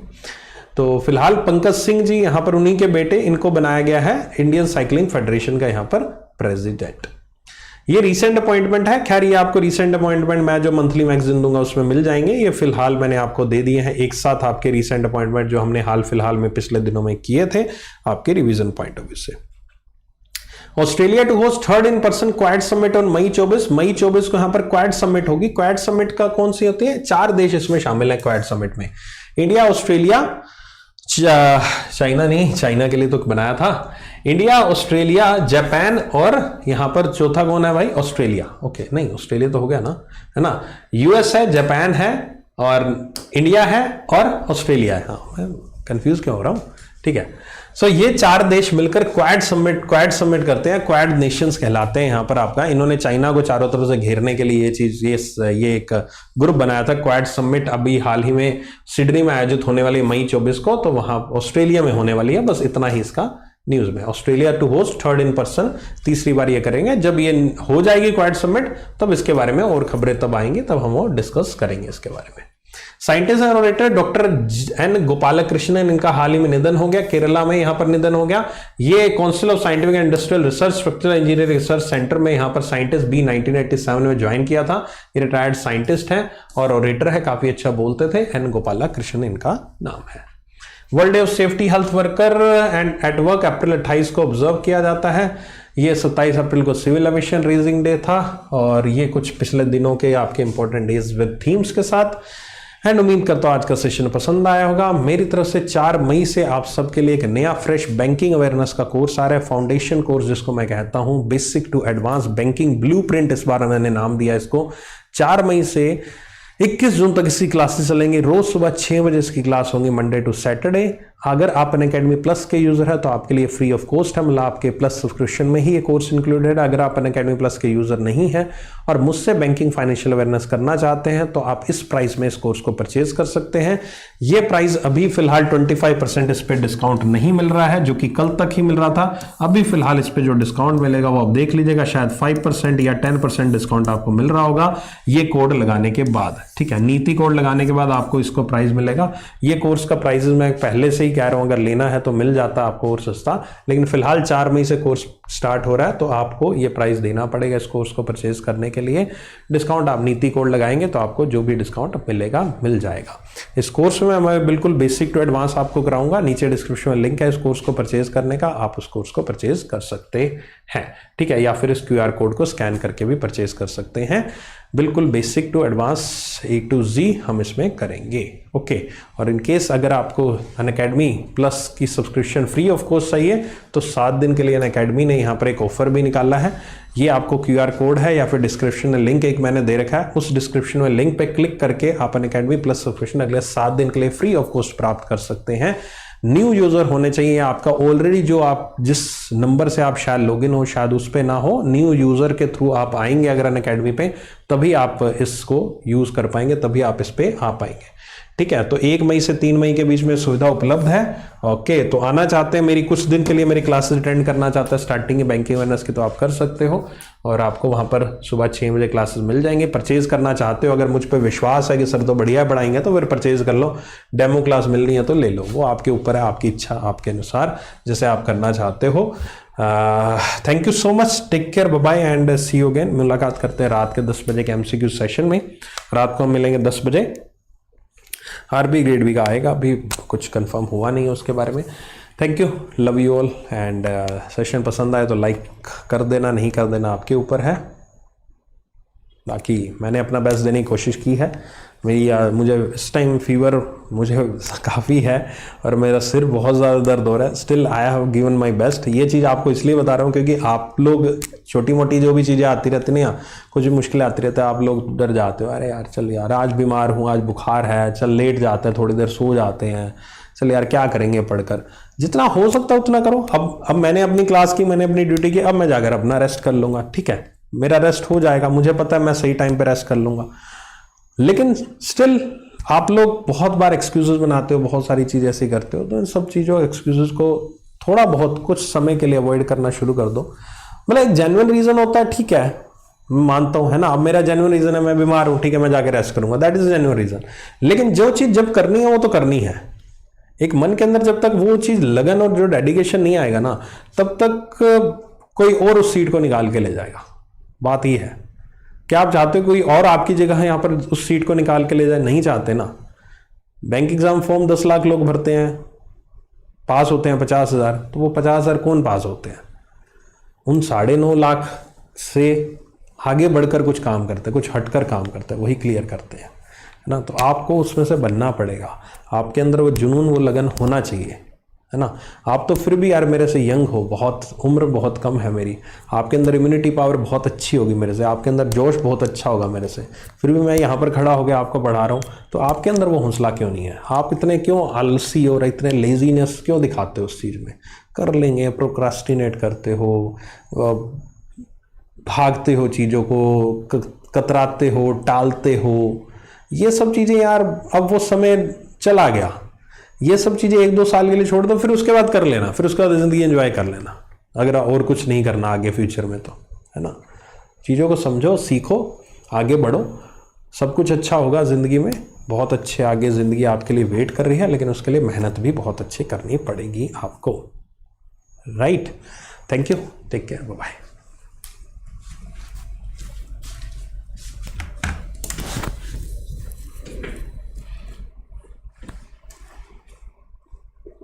तो फिलहाल पंकज सिंह जी यहाँ पर, उन्हीं के बेटे, इनको बनाया गया है इंडियन साइकिलिंग फेडरेशन का यहाँ पर प्रेसिडेंट। ये रीसेंट अपॉइंटमेंट है। खैर ये आपको रीसेंट अपॉइंटमेंट मैं जो मंथली मैगजीन दूंगा उसमें मिल जाएंगे। ये फिलहाल मैंने आपको दे दिए हैं एक साथ, आपके रीसेंट अपॉइंटमेंट जो हमने हाल फिलहाल में पिछले दिनों में किए थे आपके रिवीजन पॉइंट ऑफ व्यू से। Australia to host third in person Quad summit on May 24। मई 24 को यहां पर क्वाड समिट होगी। क्वाड समिट का कौन सी होती है? 4 देश इसमें शामिल है क्वाड समिट में। इंडिया, ऑस्ट्रेलिया, चाइना नहीं, चाइना के लिए तो बनाया था। इंडिया, ऑस्ट्रेलिया, जापान और यहां पर चौथा कौन है भाई? ऑस्ट्रेलिया। ओके, नहीं ऑस्ट्रेलिया तो हो गया ना, है ना। यूएस है, जापान है और इंडिया है और ऑस्ट्रेलिया है। हाँ, मैं कंफ्यूज क्यों हो रहा हूं? ठीक है। सो ये 4 देश मिलकर क्वाड समिट करते हैं। क्वाड नेशंस कहलाते हैं यहां पर आपका। इन्होंने चाइना को चारों तरफ से घेरने के लिए ये चीज ये एक ग्रुप बनाया था। क्वाड समिट अभी हाल ही में सिडनी में आयोजित होने वाली मई 24 को, तो वहां ऑस्ट्रेलिया में होने वाली है। बस इतना ही इसका न्यूज में। Australia to host third in person, तीसरी बार ये करेंगे। जब ये हो जाएगी क्वाड समिट तब इसके बारे में और खबरें तब आएंगी, तब हम वो डिस्कस करेंगे इसके बारे में। Scientist and orator doctor N Gopalakrishnan, इनका हाल ही में निधन हो गया। केरला में यहां पर निधन हो गया। ये council of scientific and industrial research structural engineering research centre में यहां पर साइंटिस्ट बी 1987 में ज्वाइन किया था। ये रिटायर्ड साइंटिस्ट हैं और ऑरेटर है, काफी अच्छा बोलते थे। एन गोपालकृष्णन इनका नाम है। World Day of Safety Health Worker and at Work April 28 को ऑब्जर्व किया जाता है। ये 27 अप्रैल को सिविल एविएशन रेजिंग डे था। और ये कुछ पिछले दिनों के आपके इंपॉर्टेंट डेज विद थीम्स के साथ। एंड उम्मीद करता हूं आज का सेशन पसंद आया होगा। मेरी तरफ से 4 मई से आप सबके लिए एक नया फ्रेश बैंकिंग अवेयरनेस का कोर्स आ रहा है, फाउंडेशन कोर्स जिसको मैं कहता हूं basic to advance banking blueprint, इस बार मैंने नाम दिया इसको। 4 मई से 21 जून तक इसकी क्लासेस चलेंगी। रोज सुबह 6 बजे इसकी क्लास होंगी, मंडे टू सैटरडे। अगर आप अनअकैडमी प्लस के यूजर है तो आपके लिए फ्री ऑफ कॉस्ट है, मतलब आपके प्लस सब्सक्रिप्शन में ही ये कोर्स इंक्लूडेड है। अगर आप अनअकैडमी प्लस के यूजर नहीं है और मुझसे बैंकिंग फाइनेंशियल अवेयरनेस करना चाहते हैं तो आप इस प्राइस में इस कोर्स को परचेज कर सकते हैं। ये प्राइस अभी फिलहाल 25% इस पर डिस्काउंट नहीं मिल रहा है, जो कि कल तक ही मिल रहा था। अभी फिलहाल इस पर जो डिस्काउंट मिलेगा वो आप देख लीजिएगा, शायद 5% या 10% डिस्काउंट आपको मिल रहा होगा ये कोड लगाने के बाद। ठीक है, नीति कोड लगाने के बाद आपको इसको प्राइस मिलेगा। ये कोर्स का प्राइस मैं पहले से ही कह रहा हूं, अगर लेना है तो मिल जाता आपको और सस्ता, लेकिन फिलहाल 4 मई से कोर्स स्टार्ट हो रहा है तो आपको ये प्राइस देना पड़ेगा इस कोर्स को परचेज करने के लिए। डिस्काउंट आप नीति कोड लगाएंगे तो आपको जो भी डिस्काउंट मिलेगा मिल जाएगा। इस कोर्स में मैं बिल्कुल बेसिक टू एडवांस आपको कराऊंगा। नीचे डिस्क्रिप्शन में लिंक है इस कोर्स को परचेज करने का, आप उस कोर्स को परचेज कर सकते हैं। ठीक है, या फिर इस QR कोड को स्कैन करके भी परचेज कर सकते हैं। बिल्कुल basic to advance A to Z हम इसमें करेंगे। ओके, और इन केस अगर आपको अनअकैडमी प्लस की सब्सक्रिप्शन फ्री ऑफ कॉस्ट चाहिए तो 7 दिन के लिए अनअकैडमी ने यहाँ पर एक ऑफर भी निकाला है। ये आपको QR कोड है या फिर डिस्क्रिप्शन में लिंक एक मैंने दे रखा है, उस डिस्क्रिप्शन में लिंक पे क्लिक करके आप अनअकैडमी प्लस सब्सक्रिप्शन अगले 7 दिन के लिए फ्री ऑफ कॉस्ट प्राप्त कर सकते हैं। न्यू यूजर होने चाहिए आपका, ऑलरेडी जो आप जिस नंबर से आप शायद लॉगिन हो शायद उस पे ना हो। न्यू यूजर के थ्रू आप आएंगे अगर अनअकैडमी पे, तभी आप इसको यूज कर पाएंगे, तभी आप इस पे आ पाएंगे। ठीक है, तो 1 मई से 3 मई के बीच में सुविधा उपलब्ध है। ओके, तो आना चाहते हैं मेरी कुछ दिन के लिए मेरी क्लासेस अटेंड करना चाहते हैं स्टार्टिंग बैंकिंग अवेयरनेस की, तो आप कर सकते हो और आपको वहां पर सुबह 6 बजे क्लासेस मिल जाएंगे। परचेज करना चाहते हो, अगर मुझ पर विश्वास है कि सर तो बढ़िया पढ़ाएंगे तो फिर परचेज कर लो। डेमो क्लास मिलनी है तो ले लो, वो आपके ऊपर है, आपकी इच्छा, आपके अनुसार जैसे आप करना चाहते हो। Thank you so much, take care, bye bye and see you again. मुलाकात करते हैं रात के 10 बजे के MCQ सेशन में। रात को हम मिलेंगे 10 बजे। RB ग्रेड भी का आएगा, अभी कुछ कंफर्म हुआ नहीं है उसके बारे में। Thank you, love you all and session पसंद आए तो लाइक कर देना, नहीं कर देना आपके ऊपर है। बाकी मैंने अपना बेस्ट देने की कोशिश की है। मुझे इस टाइम फीवर मुझे काफ़ी है और मेरा सिर बहुत ज़्यादा दर्द हो रहा है। Still I have given my best. ये चीज़ आपको इसलिए बता रहा हूँ क्योंकि आप लोग छोटी मोटी जो भी चीज़ें आती रहती हैं, कुछ भी मुश्किलें आती रहती है, आप लोग डर जाते हो, अरे यार चल यार आज बीमार हूँ, आज बुखार है, चल लेट जाते हैं, थोड़ी देर सो जाते हैं, चल यार क्या करेंगे पढ़कर। जितना हो सकता है उतना करो। अब मैंने अपनी क्लास की, मैंने अपनी ड्यूटी की, अब मैं जाकर अपना रेस्ट कर लूँगा। ठीक है, मेरा रेस्ट हो जाएगा, मुझे पता है मैं सही टाइम पर रेस्ट कर लूँगा। लेकिन स्टिल आप लोग बहुत बार एक्सक्यूजेस बनाते हो, बहुत सारी चीज़ ऐसी करते हो, तो इन सब चीज़ों एक्सक्यूजेस को थोड़ा बहुत कुछ समय के लिए अवॉइड करना शुरू कर दो। मतलब एक जेन्युइन रीज़न होता है, ठीक है मैं मानता हूँ, है ना। अब मेरा जेन्युइन रीज़न है मैं बीमार हूँ, ठीक है मैं जाके रेस्ट करूँगा, दैट इज़ जेन्युइन रीज़न। लेकिन जो चीज़ जब करनी है वो तो करनी है। एक मन के अंदर जब तक वो चीज़ लगन और जो डेडिकेशन नहीं आएगा ना, तब तक कोई और उस सीट को निकाल के ले जाएगा। बात ये है, क्या आप चाहते हो कोई और आपकी जगह यहाँ पर उस सीट को निकाल के ले जाए? नहीं चाहते ना। बैंक एग्जाम फॉर्म 10 लाख लोग भरते हैं, पास होते हैं 50,000, तो वो 50,000 कौन पास होते हैं? उन 9.5 लाख से आगे बढ़कर कुछ काम करते हैं, कुछ हटकर काम करते हैं, वही क्लियर करते हैं, है ना। तो आपको उसमें से बनना पड़ेगा, आपके अंदर वो जुनून, वो लगन होना चाहिए, है ना। आप तो फिर भी यार मेरे से यंग हो, बहुत उम्र बहुत कम है मेरी, आपके अंदर इम्यूनिटी पावर बहुत अच्छी होगी मेरे से, आपके अंदर जोश बहुत अच्छा होगा मेरे से, फिर भी मैं यहाँ पर खड़ा हो गया आपको पढ़ा रहा हूँ, तो आपके अंदर वो हौसला क्यों नहीं है? आप इतने क्यों आलसी और इतने लेजीनेस क्यों दिखाते हो उस चीज़ में? कर लेंगे, प्रोक्रास्टिनेट करते हो, भागते हो चीज़ों को, कतराते हो, टालते हो, ये सब चीज़ें यार अब वो समय चला गया। ये सब चीज़ें 1-2 साल के लिए छोड़ दो, फिर उसके बाद कर लेना, फिर उसके बाद ज़िंदगी एंजॉय कर लेना, अगर और कुछ नहीं करना आगे फ्यूचर में तो, है ना। चीज़ों को समझो, सीखो, आगे बढ़ो, सब कुछ अच्छा होगा ज़िंदगी में, बहुत अच्छे आगे ज़िंदगी आपके लिए वेट कर रही है, लेकिन उसके लिए मेहनत भी बहुत अच्छी करनी पड़ेगी आपको, right. Thank you, take care, bye bye.